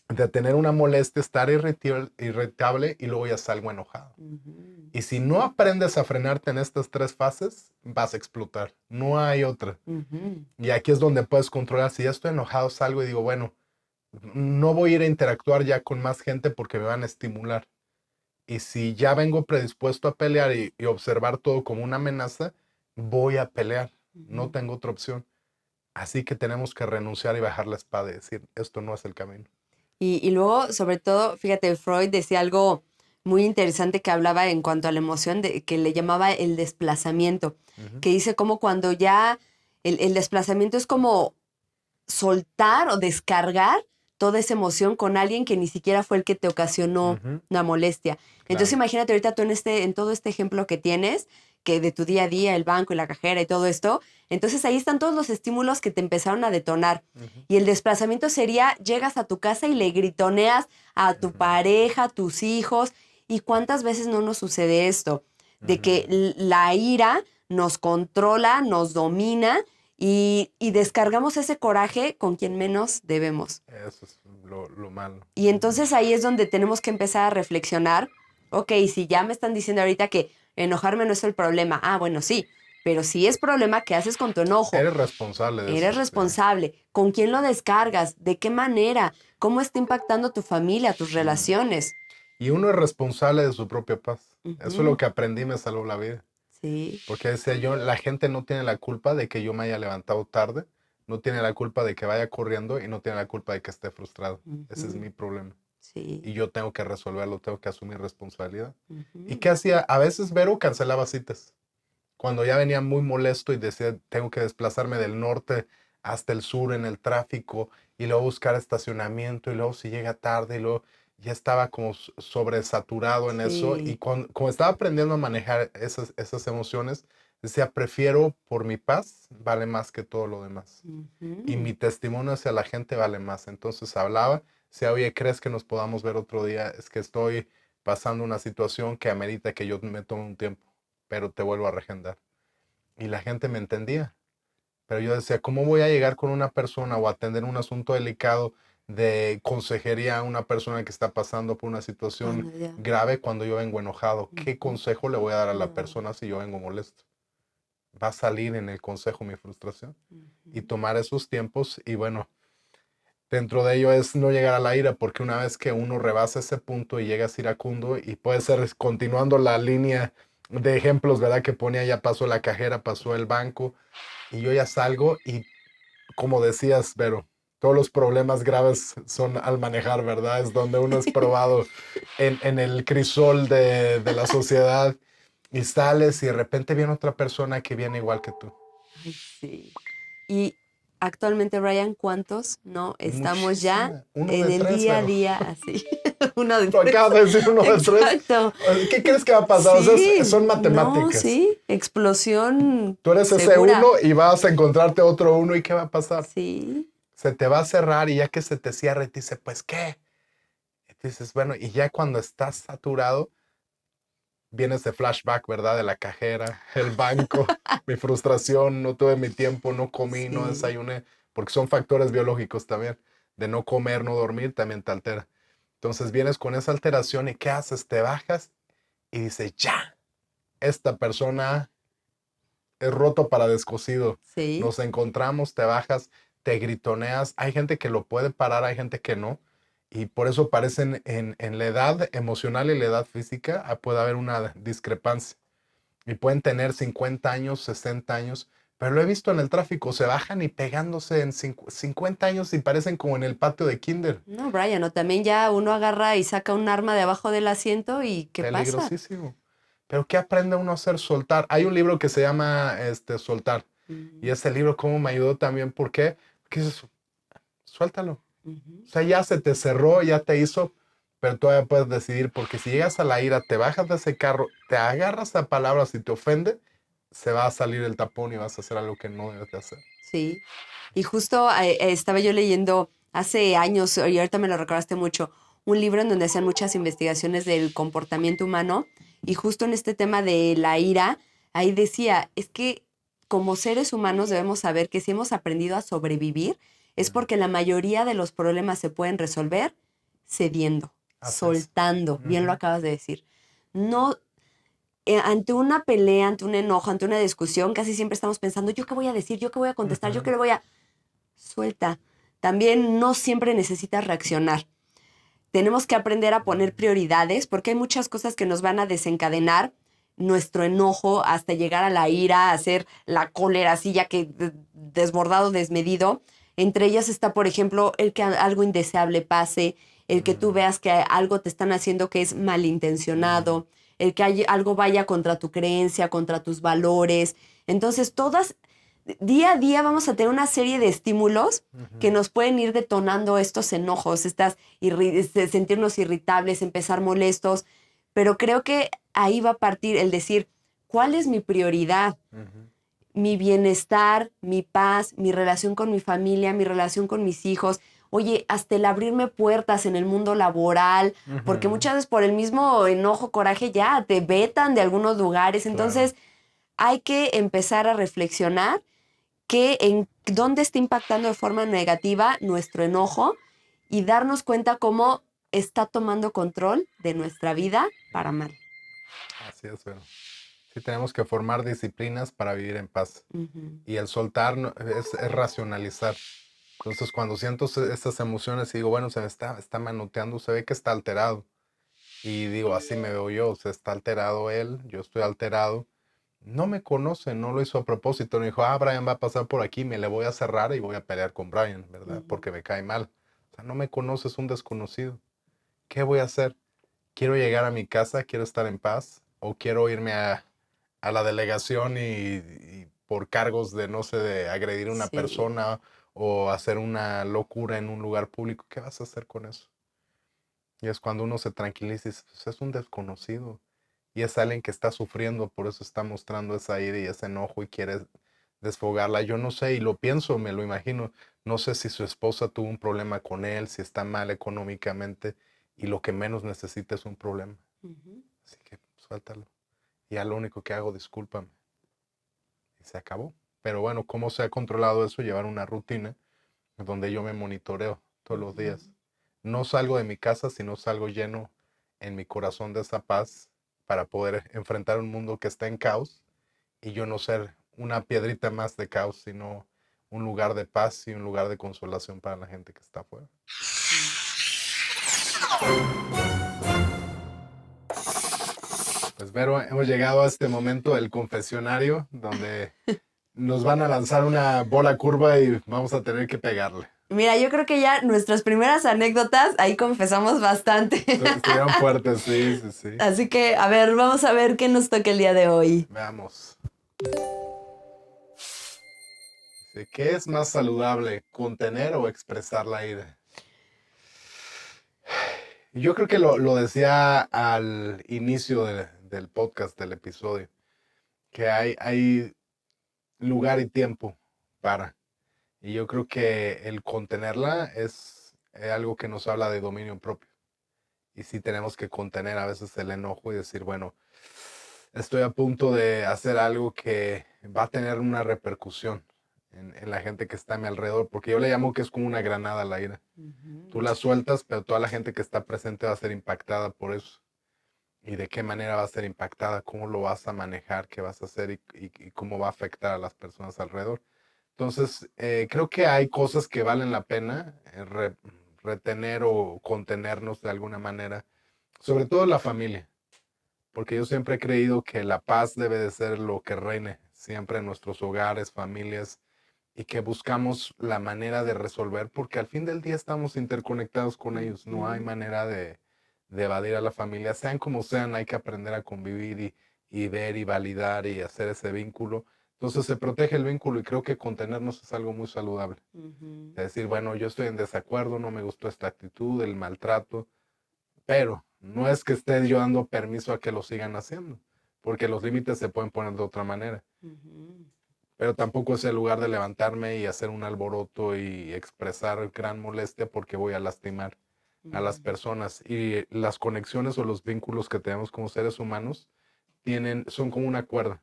de tener una molestia, estar irritable y luego ya salgo enojado. Ujú, Y si no aprendes a frenarte en estas 3 fases, vas a explotar. No hay otra. ujú, Y aquí es donde puedes controlar. Si ya estoy enojado, salgo y digo, bueno, no voy a ir a interactuar ya con más gente porque me van a estimular. Y si ya vengo predispuesto a pelear y observar todo como una amenaza, voy a pelear. No ujú. tengo otra opción. Así que tenemos que renunciar y bajar la espada y decir, esto no es el camino. Y luego, sobre todo, fíjate, Freud decía algo muy interesante que hablaba en cuanto a la emoción, que le llamaba el desplazamiento, Ujú, que dice como cuando ya el desplazamiento es como soltar o descargar toda esa emoción con alguien que ni siquiera fue el que te ocasionó ujú, una molestia. Entonces claro. imagínate ahorita tú en todo este ejemplo que tienes, que de tu día a día, el banco y la cajera y todo esto, entonces ahí están todos los estímulos que te empezaron a detonar. Ujú, Y el desplazamiento sería, llegas a tu casa y le gritoneas a tu ujú, pareja, a tus hijos. ¿Y cuántas veces no nos sucede esto? De que ujú. la ira nos controla, nos domina y descargamos ese coraje con quien menos debemos. Eso es lo malo. Y entonces ahí es donde tenemos que empezar a reflexionar, ok, si ya me están diciendo ahorita que enojarme no es el problema, ah, bueno, sí, pero sí es problema, ¿qué haces con tu enojo? Eres responsable de Eres eso, sí. responsable, ¿con quién lo descargas? ¿De qué manera? ¿Cómo está impactando tu familia, tus Mm. relaciones? Y uno es responsable de su propia paz. Eso es lo Ujú, que aprendí y me salvó la vida. sí. Porque decía yo, la gente no tiene la culpa de que yo me haya levantado tarde, no tiene la culpa de que vaya corriendo y no tiene la culpa de que esté frustrado. Ese es Ujú, mi problema. sí. Y yo tengo que resolverlo, tengo que asumir responsabilidad. ¿Y Ujú, qué hacía? A veces Vero cancelaba citas. Cuando ya venía muy molesto y decía, tengo que desplazarme del norte hasta el sur en el tráfico y luego buscar estacionamiento y luego si llega tarde y luego ya estaba como sobresaturado en eso y sí. como estaba aprendiendo a manejar esas emociones, decía, prefiero por mi paz, vale más que todo lo demás. Y Ujú, mi testimonio hacia la gente vale más. Entonces hablaba, decía, oye, ¿crees que nos podamos ver otro día? Es que estoy pasando una situación que amerita que yo me tome un tiempo, pero te vuelvo a regendar. Y la gente me entendía. Pero yo decía, ¿cómo voy a llegar con una persona o atender un asunto delicado de consejería a una persona que está pasando por una situación cuando ya. grave cuando yo vengo enojado? ¿Qué Ujú, consejo le voy a dar a la no. persona si yo vengo molesto? Va a salir en el consejo mi frustración y Ujú. tomar esos tiempos y bueno, dentro de ello es no llegar a la ira, porque una vez que uno rebasa ese punto y llegas iracundo, y puede ser continuando la línea de ejemplos, ¿verdad? Que ponía, ya pasó la cajera, pasó el banco, y yo ya salgo y como decías, Vero, todos los problemas graves son al manejar, ¿verdad? Es donde uno es probado en el crisol de la sociedad y sales y de repente viene otra persona que viene igual que tú. Ay, sí. Y actualmente, Brian, ¿cuántos no estamos ya Muchísima. Uno en de el tres, día a Vero. día así? Uno de Lo tres. acabas de decir uno de tres. Exacto. ¿Qué crees que va a pasar? O sea, Sí, son no, matemáticas. sí. Explosión Tú eres ese uno segura. y vas a encontrarte otro uno y ¿qué va a pasar? Sí, Se te va a cerrar y ya que se te cierra y te dice, pues ¿qué? Y te dices, bueno, y ya cuando estás saturado, viene ese flashback, ¿verdad? De la cajera, el banco, mi frustración, no tuve mi tiempo, no comí, no sí. desayuné, porque son factores biológicos también. De no comer, no dormir, también te altera. Entonces vienes con esa alteración y ¿qué haces? Te bajas y dices, ya, esta persona es roto para descosido. Sí. Nos encontramos, te bajas, te gritoneas. Hay gente que lo puede parar, hay gente que no. Y por eso parecen en la edad emocional y la edad física, puede haber una discrepancia. Y pueden tener 50 años, 60 años, pero lo he visto en el tráfico, se bajan y pegándose en 50 años y parecen como en el patio de kinder. No, Brian, o también ya uno agarra y saca un arma de abajo del asiento y ¿qué pasa? Peligrosísimo. Pero ¿qué aprende uno a hacer? Soltar. Hay un libro que se llama Soltar. Y Ujú, ese libro como me ayudó también. ¿Por qué? Porque dices, suéltalo. ujú, O sea, ya se te cerró, ya te hizo. pero todavía puedes decidir, porque si llegas a la ira, te bajas de ese carro, te agarras a palabras y te ofende, se va a salir el tapón y vas a hacer algo que no debes de hacer. Sí. Y justo estaba yo leyendo hace años, y ahorita me lo recordaste mucho, un libro en donde hacían muchas investigaciones del comportamiento humano y justo en este tema de la ira, ahí decía, es que como seres humanos debemos saber que si hemos aprendido a sobrevivir es porque la mayoría de los problemas se pueden resolver cediendo, Así es. soltando, bien lo Ujú. acabas de decir. No, ante una pelea, ante un enojo, ante una discusión, casi siempre estamos pensando, ¿yo qué voy a decir? ¿Yo qué voy a contestar? ¿Yo qué Ujú. le voy a...? Suelta. También no siempre necesitas reaccionar. Tenemos que aprender a poner prioridades porque hay muchas cosas que nos van a desencadenar nuestro enojo hasta llegar a la ira, a hacer la cólera así ya que desbordado, desmedido. Entre ellas está, por ejemplo, el que algo indeseable pase, el que tú veas que algo te están haciendo que es malintencionado, el que algo vaya contra tu creencia, contra tus valores. Entonces, todas, día a día vamos a tener una serie de estímulos que Ujú. nos pueden ir detonando estos enojos, sentirnos irritables, empezar molestos, pero creo que ahí va a partir el decir, ¿cuál es mi prioridad? Ujú. Mi bienestar, mi paz, mi relación con mi familia, mi relación con mis hijos. Oye, hasta el abrirme puertas en el mundo laboral, porque Ujú. muchas veces por el mismo enojo, coraje, ya te vetan de algunos lugares. Claro. Entonces, hay que empezar a reflexionar que en dónde está impactando de forma negativa nuestro enojo y darnos cuenta cómo está tomando control de nuestra vida para mal. Así es, pero sí tenemos que formar disciplinas para vivir en paz. Ujú. Y el soltar es racionalizar. Entonces, cuando siento estas emociones y digo, bueno, se me está manoteando, se ve que está alterado. Y digo, así me veo yo, o sea, está alterado él, yo estoy alterado. No me conoce, no lo hizo a propósito. No dijo, Brian va a pasar por aquí, me le voy a cerrar y voy a pelear con Brian, ¿verdad? Ujú. Porque me cae mal. O sea, no me conoce, es un desconocido. ¿Qué voy a hacer? ¿Quiero llegar a mi casa? ¿Quiero estar en paz? ¿O quiero irme a la delegación y por cargos de, no sé, de agredir a una Sí. persona o hacer una locura en un lugar público? ¿Qué vas a hacer con eso? Y es cuando uno se tranquiliza y dice, pues es un desconocido. Y es alguien que está sufriendo, por eso está mostrando esa ira y ese enojo y quiere desfogarla. Yo no sé, y lo pienso, me lo imagino. No sé si su esposa tuvo un problema con él, si está mal económicamente y lo que menos necesita es un problema. Ujú. Así que suéltalo. Y ya lo único que hago, discúlpame. Y se acabó. Pero bueno, ¿cómo se ha controlado eso? Llevar una rutina donde yo me monitoreo todos los Ujú. días. No salgo de mi casa, sino salgo lleno en mi corazón de esa paz para poder enfrentar un mundo que está en caos y yo no ser una piedrita más de caos, sino un lugar de paz y un lugar de consolación para la gente que está afuera. Sí. Pues Vero, hemos llegado a este momento del confesionario donde nos van a lanzar una bola curva y vamos a tener que pegarle. Mira, yo creo que ya nuestras primeras anécdotas, ahí confesamos bastante. Estuvieron fuertes, sí, sí, sí. Así que, a ver, vamos a ver qué nos toca el día de hoy. Veamos. Dice, ¿qué es más saludable, contener o expresar la ira? Yo creo que lo decía al inicio del podcast, del episodio, que hay lugar y tiempo para. Y yo creo que el contenerla es algo que nos habla de dominio propio. Y sí tenemos que contener a veces el enojo y decir, bueno, estoy a punto de hacer algo que va a tener una repercusión en la gente que está a mi alrededor, porque yo le llamo que es como una granada al aire. Ujú. Tú la sueltas, pero toda la gente que está presente va a ser impactada por eso. ¿Y de qué manera va a ser impactada? ¿Cómo lo vas a manejar? ¿Qué vas a hacer? Y cómo va a afectar a las personas alrededor. Entonces, creo que hay cosas que valen la pena retener o contenernos de alguna manera, sobre todo la familia, porque yo siempre he creído que la paz debe de ser lo que reine siempre en nuestros hogares, familias, y que buscamos la manera de resolver, porque al fin del día estamos interconectados con ellos, no hay Ujú. manera de evadir a la familia, sean como sean, hay que aprender a convivir y ver y validar y hacer ese vínculo. Entonces se protege el vínculo y creo que contenernos es algo muy saludable. Ujú. Es decir, bueno, yo estoy en desacuerdo, no me gustó esta actitud, el maltrato, pero no es que esté yo dando permiso a que lo sigan haciendo, porque los límites se pueden poner de otra manera. Ujú. Pero tampoco es el lugar de levantarme y hacer un alboroto y expresar gran molestia porque voy a lastimar a las personas. Y las conexiones o los vínculos que tenemos como seres humanos son como una cuerda.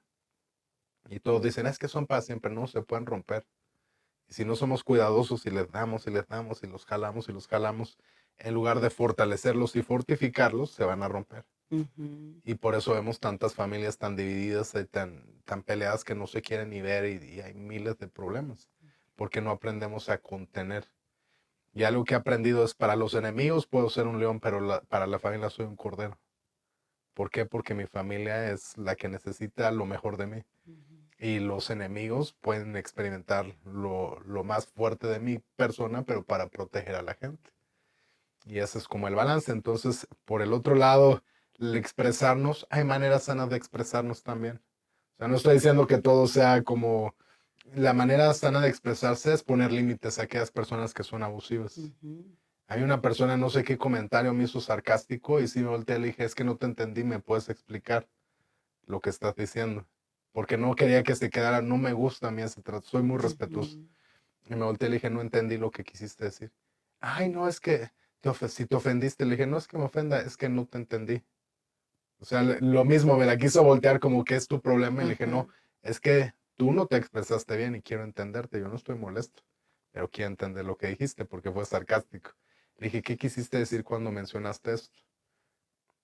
Y todos dicen, es que son para siempre, no, se pueden romper. Y si no somos cuidadosos y les damos y les damos y los jalamos y los jalamos, en lugar de fortalecerlos y fortificarlos, se van a romper. Ujú. Y por eso vemos tantas familias tan divididas y tan peleadas que no se quieren ni ver y hay miles de problemas, porque no aprendemos a contener. Y algo que he aprendido es, para los enemigos puedo ser un león, pero para la familia soy un cordero. ¿Por qué? Porque mi familia es la que necesita lo mejor de mí. Y los enemigos pueden experimentar lo más fuerte de mi persona, pero para proteger a la gente. Y ese es como el balance. Entonces, por el otro lado, el expresarnos, hay maneras sanas de expresarnos también. O sea, no estoy diciendo que todo sea como... La manera sana de expresarse es poner límites a aquellas personas que son abusivas. Ujú. Hay una persona, no sé qué comentario me hizo sarcástico y sí me volteé y le dije, es que no te entendí, ¿me puedes explicar lo que estás diciendo? Porque no quería que se quedara, no me gusta a mí ese trato, soy muy respetuoso. Ujú. Y me volteé y le dije, no entendí lo que quisiste decir. Ay, no, es que si te ofendiste, le dije, no es que me ofenda, es que no te entendí. O sea, lo mismo, me la quiso voltear como que es tu problema y le dije, Ajá. no, es que tú no te expresaste bien y quiero entenderte, yo no estoy molesto, pero quiero entender lo que dijiste porque fue sarcástico. Le dije, ¿qué quisiste decir cuando mencionaste esto?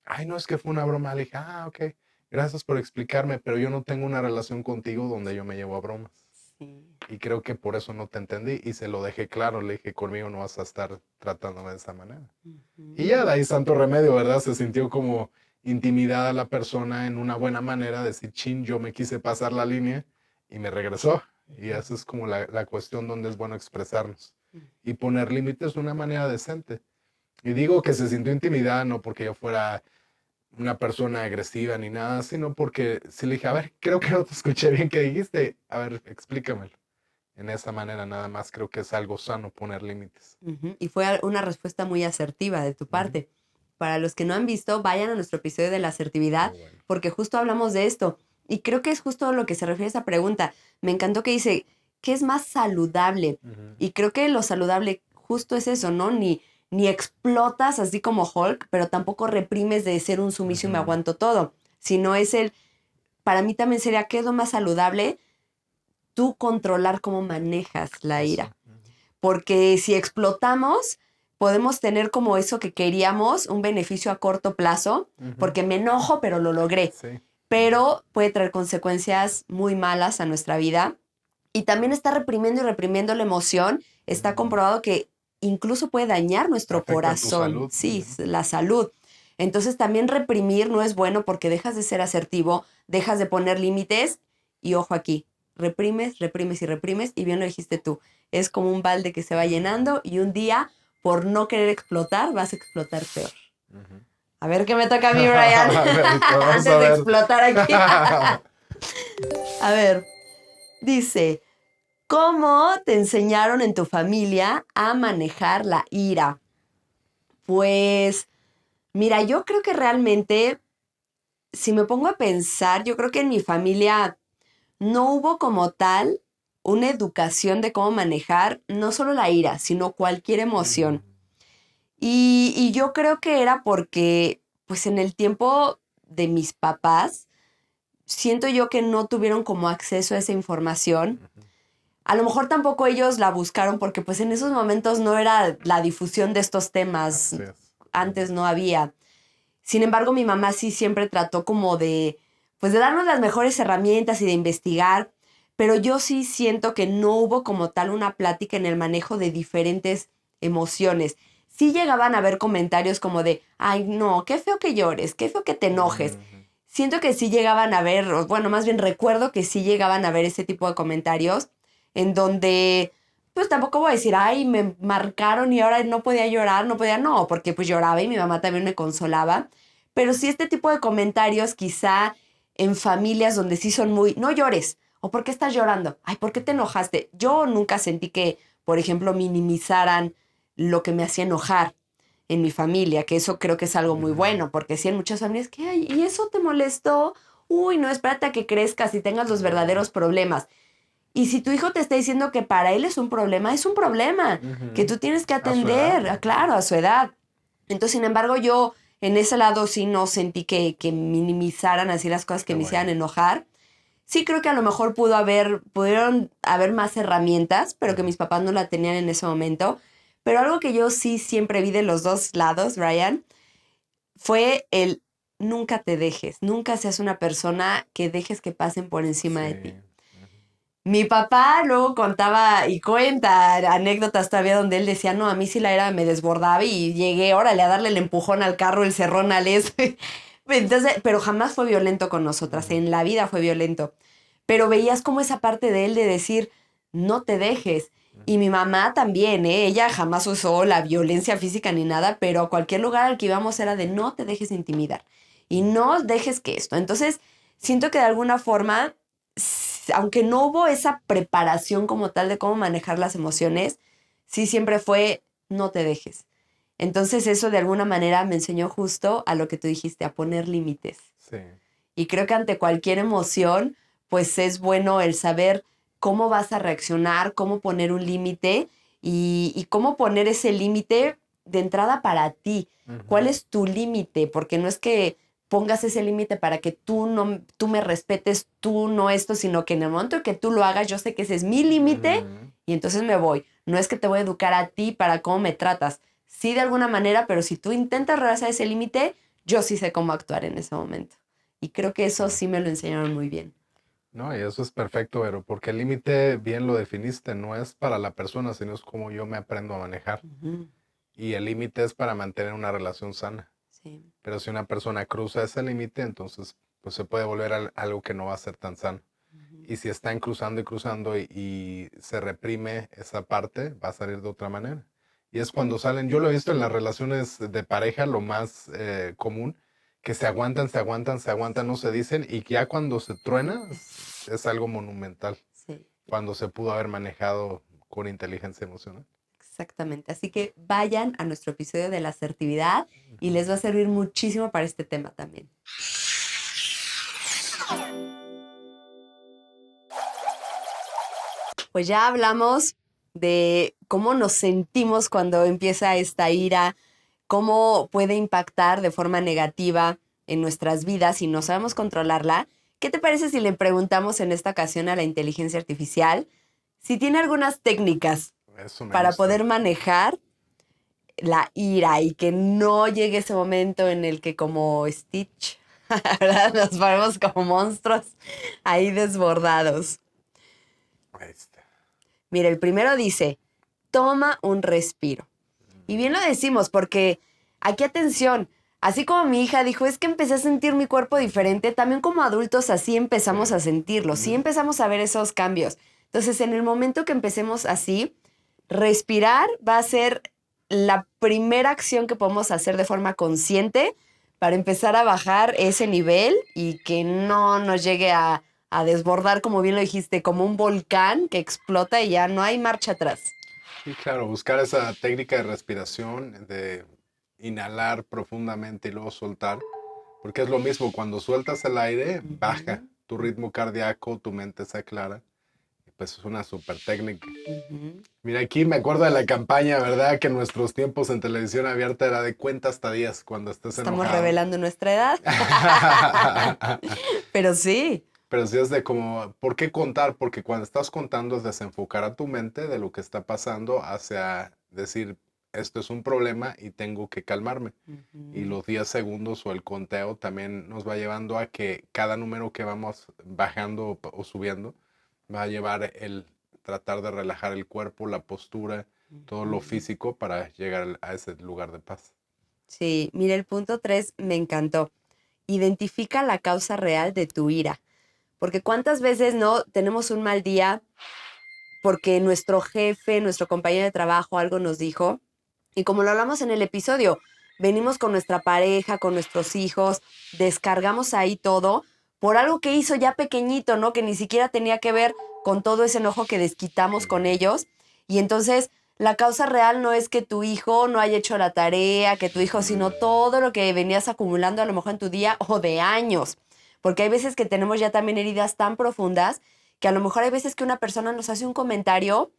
Ay, no, es que fue una broma. Le dije, ok, gracias por explicarme, pero yo no tengo una relación contigo donde yo me llevo a bromas. Sí. Y creo que por eso no te entendí y se lo dejé claro. Le dije, conmigo no vas a estar tratándome de esa manera. Y ya Ujú. de ahí santo remedio, ¿verdad? Se sintió como intimidada la persona en una buena manera, decir, chin, yo me quise pasar la línea y me regresó. Y esa es como la cuestión donde es bueno expresarnos. Y poner límites de una manera decente. Y digo que se sintió intimidada no porque yo fuera una persona agresiva ni nada, sino porque si le dije, a ver, creo que no te escuché bien que dijiste, a ver, explícamelo. En esa manera nada más creo que es algo sano poner límites. Ujú. Y fue una respuesta muy asertiva de tu Ujú. parte. Para los que no han visto, vayan a nuestro episodio de la asertividad, Muy bueno. porque justo hablamos de esto. Y creo que es justo a lo que se refiere esa pregunta. Me encantó que dice, ¿qué es más saludable? Ujú. Y creo que lo saludable justo es eso, ¿no? Ni explotas así como Hulk, pero tampoco reprimes de ser un sumiso y me Ujú. aguanto todo. Sino es para mí también sería, ¿qué es lo más saludable? Tú controlar cómo manejas la Eso. ira. Porque si explotamos, podemos tener como eso que queríamos, un beneficio a corto plazo, Ujú. porque me enojo, pero lo logré. Sí. Pero puede traer consecuencias muy malas a nuestra vida. Y también está reprimiendo y reprimiendo la emoción. Está Ujú. comprobado que incluso puede dañar nuestro Afecta tu corazón, salud. sí, Ujú. la salud. Entonces también reprimir no es bueno porque dejas de ser asertivo, dejas de poner límites y ojo aquí, reprimes, reprimes y reprimes y bien lo dijiste tú, es como un balde que se va llenando y un día por no querer explotar vas a explotar peor. Ujú. A ver qué me toca a mí, Brian, Vamos a antes de ver. explotar aquí. A ver, dice, ¿cómo te enseñaron en tu familia a manejar la ira? Pues, mira, yo creo que realmente, si me pongo a pensar, yo creo que en mi familia no hubo como tal una educación de cómo manejar no solo la ira, sino cualquier Ujú. emoción. Y yo creo que era porque, pues en el tiempo de mis papás, siento yo que no tuvieron como acceso a esa información. Ujú. A lo mejor tampoco ellos la buscaron porque pues en esos momentos no era la difusión de estos temas, Así es. antes no había. Sin embargo, mi mamá sí siempre trató como pues de darnos las mejores herramientas y de investigar, pero yo sí siento que no hubo como tal una plática en el manejo de diferentes emociones. Sí llegaban a haber comentarios como de, ay, no, qué feo que llores, qué feo que te enojes. Ujú. Siento que sí llegaban a ver, o bueno, más bien recuerdo que sí llegaban a ver ese tipo de comentarios en donde, pues tampoco voy a decir, ay, me marcaron y ahora no podía llorar, no podía, no, porque pues lloraba y mi mamá también me consolaba. Pero sí este tipo de comentarios quizá en familias donde sí son muy, no llores, o ¿por qué estás llorando? Ay, ¿por qué te enojaste? Yo nunca sentí que, por ejemplo, minimizaran lo que me hacía enojar. en mi familia, que eso creo que es algo muy bueno, porque sí en muchas familias que, ay, ¿y eso te molestó? Uy, no, espérate a que crezcas y tengas los verdaderos problemas. Y si tu hijo te está diciendo que para él es un problema que tú tienes que A su edad. atender, claro, a su edad. Entonces, sin embargo, yo en ese lado sí no sentí que minimizaran así las cosas que Qué me hicieran bueno. enojar. Sí creo que a lo mejor pudieron haber más herramientas, pero que mis papás no la tenían en ese momento. Pero algo que yo sí siempre vi de los dos lados, Brian, fue el nunca te dejes, nunca seas una persona que dejes que pasen por encima Sí. de ti. Mi papá luego contaba y cuenta anécdotas todavía donde él decía, no, a mí sí la era me desbordaba y llegué, órale, a darle el empujón al carro, el cerrón al este. Entonces, pero jamás fue violento con nosotras, en la vida fue violento. Pero veías como esa parte de él de decir, no te dejes. Y mi mamá también, ¿eh? Ella jamás usó la violencia física ni nada, pero a cualquier lugar al que íbamos era de no te dejes intimidar y no dejes que esto. Entonces, siento que de alguna forma aunque no hubo esa preparación como tal de cómo manejar las emociones, sí siempre fue no te dejes. Entonces eso de alguna manera me enseñó justo a lo que tú dijiste, a poner límites. Sí. Y creo que ante cualquier emoción, pues es bueno el saber cómo vas a reaccionar, cómo poner un límite y cómo poner ese límite de entrada para ti. ¿Cuál es tu límite? Porque no es que pongas ese límite para que tú me respetes, tú no esto, sino que en el momento que tú lo hagas, yo sé que ese es mi límite y entonces me voy. No es que te voy a educar a ti para cómo me tratas. Sí, de alguna manera, pero si tú intentas rebasar ese límite, yo sí sé cómo actuar en ese momento. Y creo que eso sí me lo enseñaron muy bien. No, y eso es perfecto, pero porque el límite, bien lo definiste, no es para la persona, sino es como yo me aprendo a manejar. Ujú, Y el límite es para mantener una relación sana. sí. Pero si una persona cruza ese límite, entonces pues se puede volver algo que no va a ser tan sano. Ujú, Y si están cruzando y cruzando y se reprime esa parte, va a salir de otra manera. Y es cuando salen, yo lo he visto en las relaciones de pareja, lo más común, que se aguantan, se aguantan, se aguantan, no se dicen, y que ya cuando se truena es algo monumental, sí, cuando se pudo haber manejado con inteligencia emocional. exactamente. Así que vayan a nuestro episodio de la asertividad y les va a servir muchísimo para este tema también. Pues ya hablamos de cómo nos sentimos cuando empieza esta ira, cómo puede impactar de forma negativa en nuestras vidas si no sabemos controlarla. ¿Qué te parece si le preguntamos en esta ocasión a la inteligencia artificial si tiene algunas técnicas Eso me para gusta. poder manejar la ira y que no llegue ese momento en el que como Stitch, ¿verdad? Nos ponemos como monstruos ahí desbordados? Ahí está. Mira, el primero dice, toma un respiro. Y bien lo decimos porque aquí atención, así como mi hija dijo, es que empecé a sentir mi cuerpo diferente, también como adultos así empezamos Sí. a sentirlo, sí empezamos a ver esos cambios. Entonces, en el momento que empecemos así, respirar va a ser la primera acción que podemos hacer de forma consciente para empezar a bajar ese nivel y que no nos llegue a desbordar, como bien lo dijiste, como un volcán que explota y ya no hay marcha atrás. Sí, claro, buscar esa técnica de respiración, de inhalar profundamente y luego soltar, porque es lo mismo, cuando sueltas el aire, baja Ujú, tu ritmo cardíaco, tu mente se aclara, y pues es una super técnica. ujú. Mira, aquí me acuerdo de la campaña, ¿verdad? Que en nuestros tiempos en televisión abierta era de cuenta hasta 10 cuando estés Estamos enojado. revelando nuestra edad. Pero sí. Pero sí es de como, ¿por qué contar? Porque cuando estás contando es desenfocar a tu mente de lo que está pasando hacia decir, esto es un problema y tengo que calmarme. Y Ujú. los 10 segundos o el conteo también nos va llevando a que cada número que vamos bajando o subiendo va a llevar el tratar de relajar el cuerpo, la postura, todo lo Ujú. físico para llegar a ese lugar de paz. Sí, mira, el punto 3 me encantó. Identifica la causa real de tu ira. Porque cuántas veces no tenemos un mal día porque nuestro jefe, nuestro compañero de trabajo algo nos dijo. Y como lo hablamos en el episodio, venimos con nuestra pareja, con nuestros hijos, descargamos ahí todo por algo que hizo ya pequeñito, ¿no? Que ni siquiera tenía que ver con todo ese enojo que desquitamos con ellos. Y entonces la causa real no es que tu hijo no haya hecho la tarea, que tu hijo, sino todo lo que venías acumulando a lo mejor en tu día o de años. Porque hay veces que tenemos ya también heridas tan profundas que a lo mejor hay veces que una persona nos hace un comentario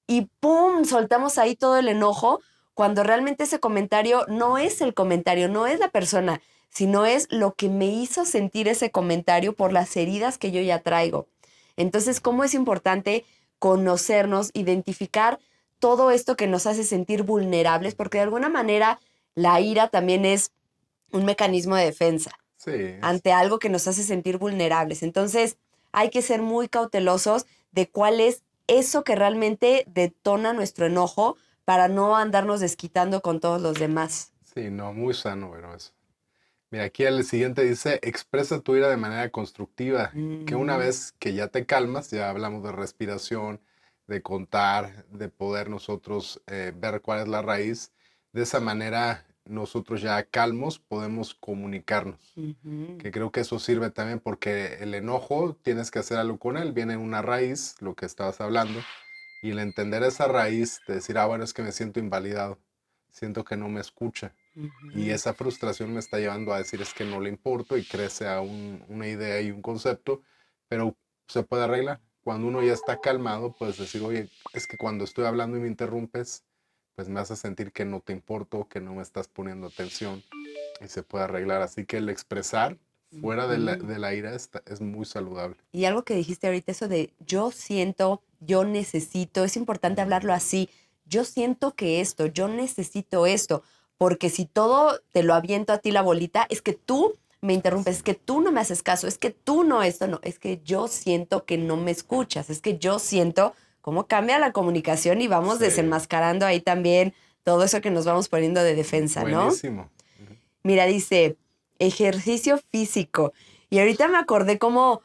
y ¡pum! Soltamos ahí todo el enojo cuando realmente ese comentario no es el comentario, no es la persona, sino es lo que me hizo sentir ese comentario por las heridas que yo ya traigo. Entonces, ¿cómo es importante conocernos, identificar todo esto que nos hace sentir vulnerables? Porque de alguna manera la ira también es un mecanismo de defensa Sí, ante algo que nos hace sentir vulnerables. Entonces, hay que ser muy cautelosos de cuál es eso que realmente detona nuestro enojo para no andarnos desquitando con todos los demás. sí, no, muy sano, pero eso. Mira, aquí el siguiente dice, expresa tu ira de manera constructiva, que una Mm, vez que ya te calmas, ya hablamos de respiración, de contar, de poder nosotros ver cuál es la raíz, de esa manera nosotros ya calmos podemos comunicarnos, ujú, que creo que eso sirve también porque el enojo tienes que hacer algo con él, viene una raíz, lo que estabas hablando, y el entender esa raíz, de decir, ah, bueno, es que me siento invalidado, siento que no me escucha. Y ujú, esa frustración me está llevando a decir es que no le importo y crece a una idea y un concepto, pero se puede arreglar. Cuando uno ya está calmado, puedes decir, oye, es que cuando estoy hablando y me interrumpes, pues me hace sentir que no te importo, que no me estás poniendo atención y se puede arreglar. Así que el expresar fuera de ujú. la ira es muy saludable. Y algo que dijiste ahorita, eso de yo siento, yo necesito, es importante hablarlo así. Yo siento que esto, yo necesito esto, porque si todo te lo aviento a ti la bolita, es que tú me interrumpes, es que tú no me haces caso, es que tú no esto, no, es que yo siento que no me escuchas, es que yo siento cómo cambia la comunicación y vamos Sí, desenmascarando ahí también todo eso que nos vamos poniendo de defensa, ¿no? buenísimo. Mira, dice ejercicio físico. Y ahorita me acordé cómo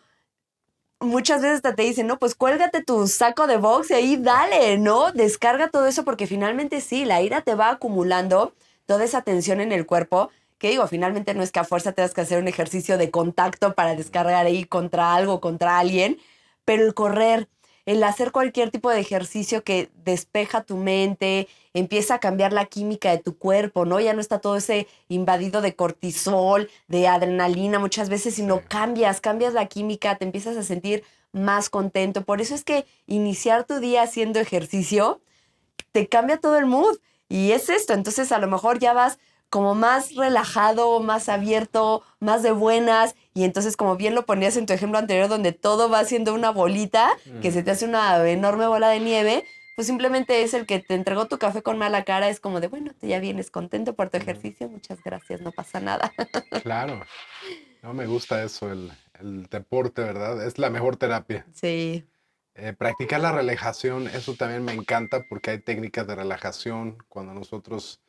muchas veces hasta te dicen, no, pues cuélgate tu saco de box y ahí dale, ¿no? Descarga todo eso porque finalmente sí, la ira te va acumulando toda esa tensión en el cuerpo, que digo, finalmente no es que a fuerza tengas que hacer un ejercicio de contacto para descargar ahí contra algo, contra alguien, pero el correr, el hacer cualquier tipo de ejercicio que despeja tu mente, empieza a cambiar la química de tu cuerpo, ¿no? Ya no está todo ese invadido de cortisol, de adrenalina muchas veces, Sí, sino cambias la química, te empiezas a sentir más contento. Por eso es que iniciar tu día haciendo ejercicio te cambia todo el mood. Y es esto, entonces a lo mejor ya vas como más relajado, más abierto, más de buenas. Y entonces, como bien lo ponías en tu ejemplo anterior, donde todo va siendo una bolita, que se te hace una enorme bola de nieve, pues simplemente es el que te entregó tu café con mala cara, es como de, bueno, tú ya vienes contento por tu ujú, ejercicio, muchas gracias, no pasa nada. claro. No me gusta eso, el deporte, ¿verdad? Es la mejor terapia. Sí. Practicar la relajación, eso también me encanta porque hay técnicas de relajación cuando nosotros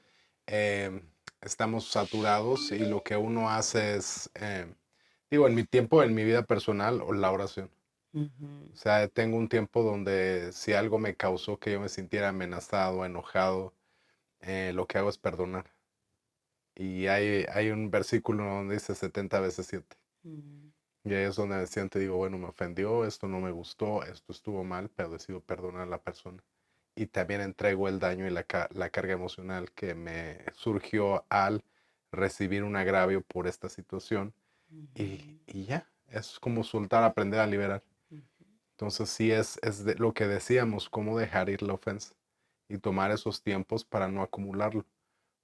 eh, estamos saturados y lo que uno hace es, digo, en mi tiempo, en mi vida personal, o la oración. Ujú, O sea, tengo un tiempo donde si algo me causó que yo me sintiera amenazado, enojado, lo que hago es perdonar. Y hay un versículo donde dice 70 veces 7. ujú, Y ahí es donde decían, te digo, bueno, me ofendió, esto no me gustó, esto estuvo mal, pero decido perdonar a la persona. Y también entrego el daño y la carga emocional que me surgió al recibir un agravio por esta situación. Y ya, es como soltar, aprender a liberar. ujú, Entonces sí es lo que decíamos, cómo dejar ir la ofensa y tomar esos tiempos para no acumularlo.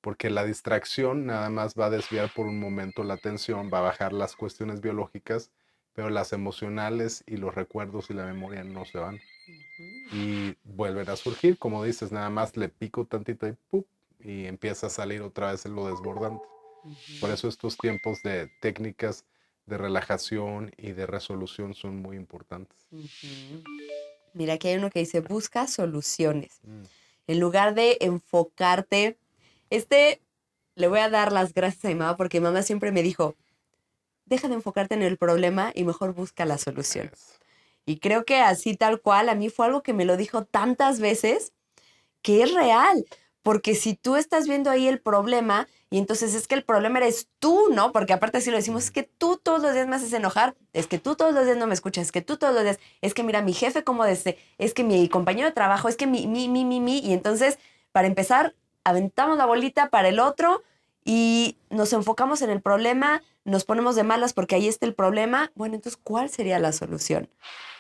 Porque la distracción nada más va a desviar por un momento la atención, va a bajar las cuestiones biológicas, pero las emocionales y los recuerdos y la memoria no se van. ujú, Y vuelven a surgir, como dices, nada más le pico tantito y ¡pup! Y empieza a salir otra vez en lo desbordante. Por ujú, eso estos tiempos de técnicas de relajación y de resolución son muy importantes. ujú. Mira, aquí hay uno que dice, busca soluciones. Mm, En lugar de enfocarte, este le voy a dar las gracias a mi mamá porque mi mamá siempre me dijo, deja de enfocarte en el problema y mejor busca la solución. eso. Y creo que así tal cual, a mí fue algo que me lo dijo tantas veces que es real, porque si tú estás viendo ahí el problema Y entonces es que el problema eres tú, ¿no? Porque aparte así lo decimos, es que tú todos los días me haces enojar, es que tú todos los días no me escuchas, es que tú todos los días, es que mira, mi jefe como desde, es que mi compañero de trabajo, es que mi. Y entonces, para empezar, aventamos la bolita para el otro y nos enfocamos en el problema, nos ponemos de malas porque ahí está el problema. Bueno, entonces, ¿cuál sería la solución?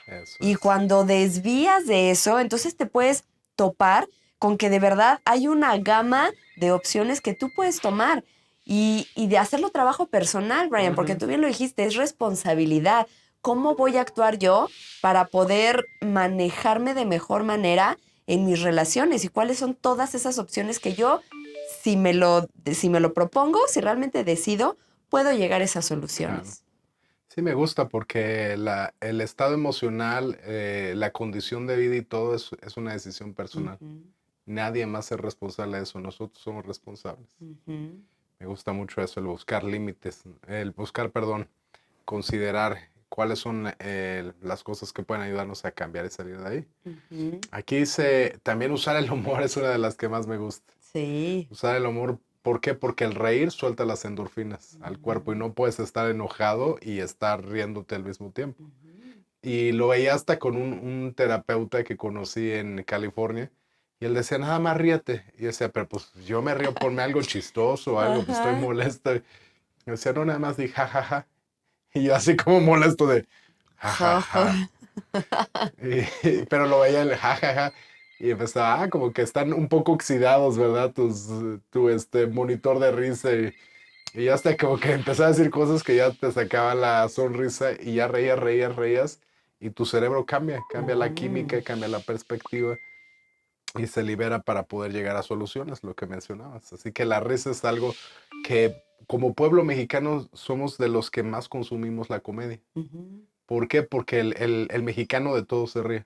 Eso Y es. cuando desvías de eso, entonces te puedes topar con que de verdad hay una gama de opciones que tú puedes tomar y de hacerlo trabajo personal, Brian, porque tú bien lo dijiste, es responsabilidad. ¿Cómo voy a actuar yo para poder manejarme de mejor manera en mis relaciones? ¿Y cuáles son todas esas opciones que yo, si me lo propongo, si realmente decido, puedo llegar a esas Claro. soluciones? Sí, me gusta porque el estado emocional, la condición de vida y todo es una decisión personal. Ujú, Nadie más es responsable de eso, nosotros somos responsables. ujú, Me gusta mucho eso, el buscar límites, el buscar, perdón, considerar cuáles son las cosas que pueden ayudarnos a cambiar y salir de ahí. ujú. Aquí dice, también usar el humor es una de las que más me gusta. Sí. Usar el humor, ¿por qué? Porque el reír suelta las endorfinas al cuerpo y no puedes estar enojado y estar riéndote al mismo tiempo. Ujú. Y lo veía hasta con un terapeuta que conocí en California. Y él decía, nada más ríete. Y yo decía, pero pues yo me río, ponme algo chistoso, algo, pues estoy Ajá. molesto. Y decía, no, nada más di jajaja. Y yo así como molesto de jajaja. Jaja. Pero lo veía el jajaja. Y empezaba, como que están un poco oxidados, ¿verdad? Tu monitor de risa. Y ya hasta como que empezaba a decir cosas que ya te sacaban la sonrisa y ya reías, reías, reías. Y tu cerebro cambia la Ujú. química, cambia la perspectiva y se libera para poder llegar a soluciones, lo que mencionabas. Así que la risa es algo que como pueblo mexicano somos de los que más consumimos la comedia. Ujú. ¿Por qué? Porque el mexicano de todo se ríe.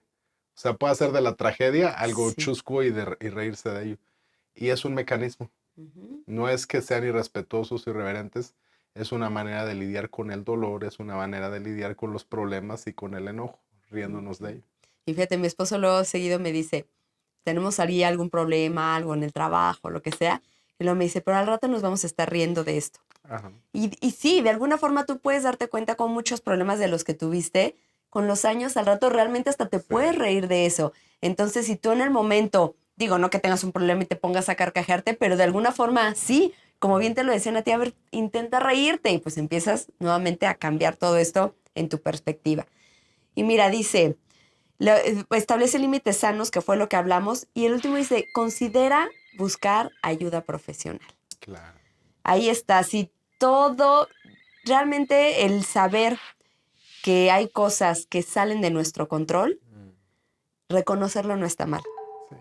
O sea, puede hacer de la tragedia algo Sí. chusco y reírse de ello. Y es un mecanismo. Ujú. No es que sean irrespetuosos, irreverentes, es una manera de lidiar con el dolor, es una manera de lidiar con los problemas y con el enojo, riéndonos de Ujú. ello. Y fíjate, mi esposo luego seguido me dice, tenemos ahí algún problema, algo en el trabajo, lo que sea. Y luego me dice, pero al rato nos vamos a estar riendo de esto. Ajá. Y sí, de alguna forma tú puedes darte cuenta con muchos problemas de los que tuviste, con los años al rato realmente hasta te Sí, puedes reír de eso. Entonces, si tú en el momento, digo, no que tengas un problema y te pongas a carcajearte, pero de alguna forma sí, como bien te lo decían a ti, a ver, intenta reírte y pues empiezas nuevamente a cambiar todo esto en tu perspectiva. Y mira, dice, establece límites sanos, que fue lo que hablamos, y el último dice, considera buscar ayuda profesional. claro. Ahí está, si todo, realmente el saber que hay cosas que salen de nuestro control, Mm, reconocerlo no está mal. sí,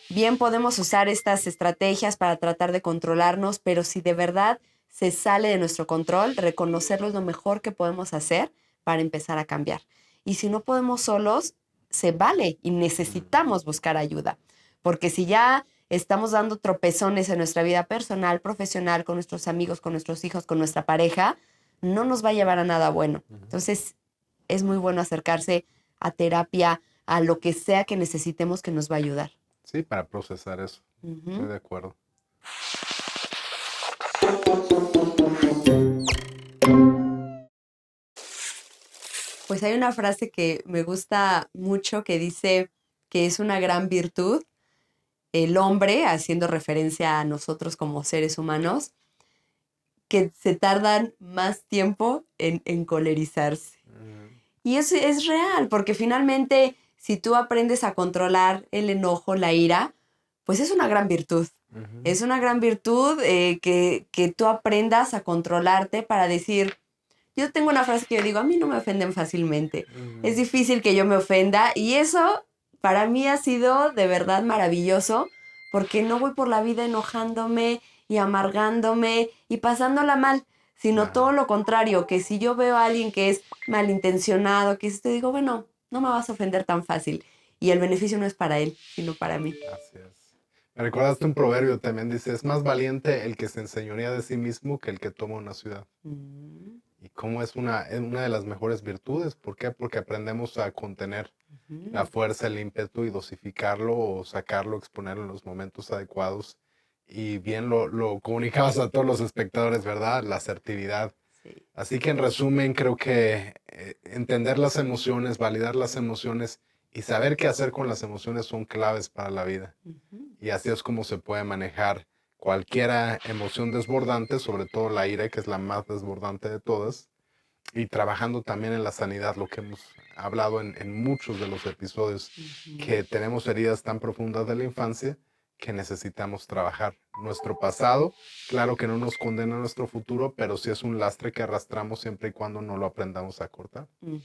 Bien podemos usar estas estrategias para tratar de controlarnos, pero si de verdad se sale de nuestro control, reconocerlo es lo mejor que podemos hacer para empezar a cambiar. Y si no podemos solos, se vale y necesitamos buscar ayuda, porque si ya estamos dando tropezones en nuestra vida personal, profesional, con nuestros amigos, con nuestros hijos, con nuestra pareja, no nos va a llevar a nada bueno. ujú. Entonces, es muy bueno acercarse a terapia, a lo que sea que necesitemos que nos va a ayudar. Sí, para procesar eso. Estoy Ujú. de acuerdo. Pues hay una frase que me gusta mucho que dice que es una gran virtud el hombre, haciendo referencia a nosotros como seres humanos, que se tardan más tiempo en encolerizarse. Mm, Y eso es real, porque finalmente si tú aprendes a controlar el enojo, la ira, pues es una gran virtud. ujú, Es una gran virtud que tú aprendas a controlarte para decir, yo tengo una frase que yo digo, a mí no me ofenden fácilmente. Es ujú. difícil que yo me ofenda y eso para mí ha sido de verdad maravilloso porque no voy por la vida enojándome y amargándome y pasándola mal, sino todo Claro, lo contrario, que si yo veo a alguien que es malintencionado, que te digo, bueno, no me vas a ofender tan fácil y el beneficio no es para él, sino para mí. así es. Me recordaste un proverbio también, dice, es más valiente el que se enseñorea de sí mismo que el que toma una ciudad. Mm, Y cómo es una de las mejores virtudes. ¿Por qué? Porque aprendemos a contener la ujú, fuerza, el ímpetu y dosificarlo o sacarlo, exponerlo en los momentos adecuados y bien lo comunicabas a todos los espectadores, ¿verdad? La asertividad. Sí. Así que en resumen, creo que entender las emociones, validar las emociones y saber qué hacer con las emociones son claves para la vida. Ujú. Y así es como se puede manejar cualquier emoción desbordante, sobre todo la ira, que es la más desbordante de todas, y trabajando también en la sanidad, lo que hemos hablado en muchos de los episodios, que tenemos heridas tan profundas de la infancia que necesitamos trabajar. Nuestro pasado, claro que no nos condena a nuestro futuro, pero sí es un lastre que arrastramos siempre y cuando no lo aprendamos a cortar. Ujú.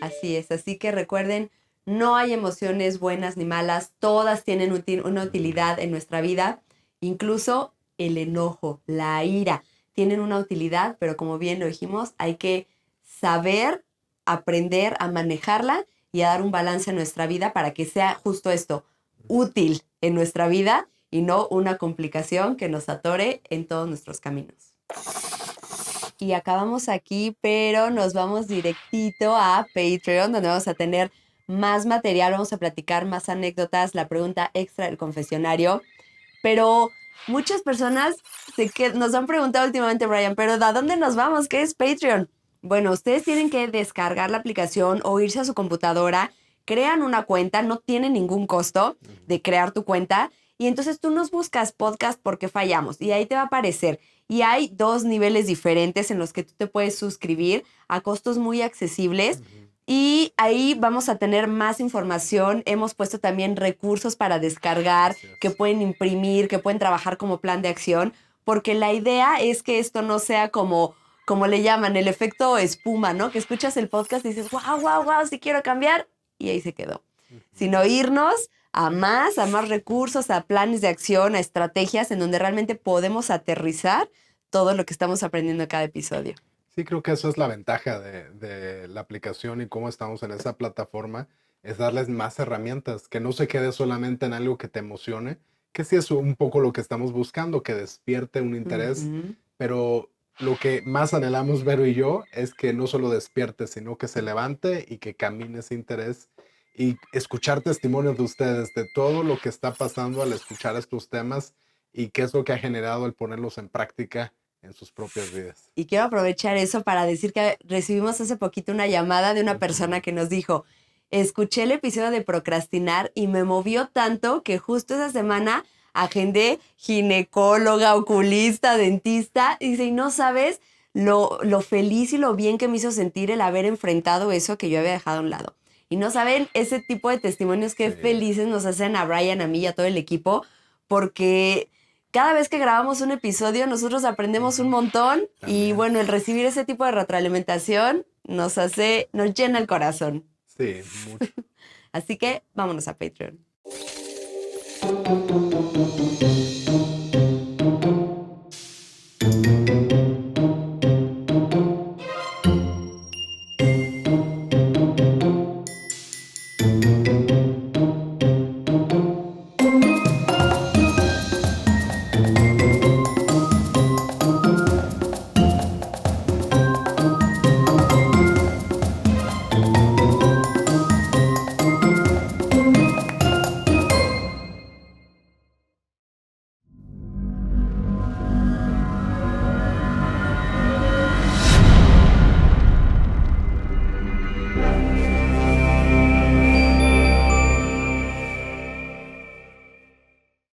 Así es, así que recuerden, no hay emociones buenas ni malas, todas tienen una utilidad en nuestra vida, incluso el enojo, la ira, tienen una utilidad, pero como bien lo dijimos, hay que saber aprender a manejarla y a dar un balance a nuestra vida para que sea justo esto, útil en nuestra vida y no una complicación que nos atore en todos nuestros caminos. Y acabamos aquí, pero nos vamos directito a Patreon, donde vamos a tener más material, vamos a platicar más anécdotas, la pregunta extra del confesionario. Pero muchas personas nos han preguntado últimamente, Brian, pero ¿a dónde nos vamos? ¿Qué es Patreon? Bueno, ustedes tienen que descargar la aplicación o irse a su computadora, crean una cuenta, no tiene ningún costo de crear tu cuenta. Y entonces tú nos buscas podcast porque fallamos y ahí te va a aparecer. Y hay 2 niveles diferentes en los que tú te puedes suscribir a costos muy accesibles. Y ahí vamos a tener más información. Hemos puesto también recursos para descargar, que pueden imprimir, que pueden trabajar como plan de acción, porque la idea es que esto no sea como le llaman, el efecto espuma, ¿no? Que escuchas el podcast y dices, wow, wow, wow, sí quiero cambiar, y ahí se quedó. Sino irnos a más recursos, a planes de acción, a estrategias en donde realmente podemos aterrizar todo lo que estamos aprendiendo en cada episodio. Sí, creo que eso es la ventaja de la aplicación y cómo estamos en esa plataforma, es darles más herramientas, que no se quede solamente en algo que te emocione, que sí es un poco lo que estamos buscando, que despierte un interés, pero lo que más anhelamos Vero y yo es que no solo despierte, sino que se levante y que camine ese interés y escuchar testimonios de ustedes, de todo lo que está pasando al escuchar estos temas y qué es lo que ha generado el ponerlos en práctica en sus propias vidas. Y quiero aprovechar eso para decir que recibimos hace poquito una llamada de una persona que nos dijo, escuché el episodio de procrastinar y me movió tanto que justo esa semana agendé ginecóloga, oculista, dentista. Y dice, y no sabes lo feliz y lo bien que me hizo sentir el haber enfrentado eso que yo había dejado a un lado. Y no saben ese tipo de testimonios que felices nos hacen a Brian, a mí y a todo el equipo, porque cada vez que grabamos un episodio nosotros aprendemos un montón. También. Y bueno, el recibir ese tipo de retroalimentación nos llena el corazón. Sí, mucho. Así que vámonos a Patreon.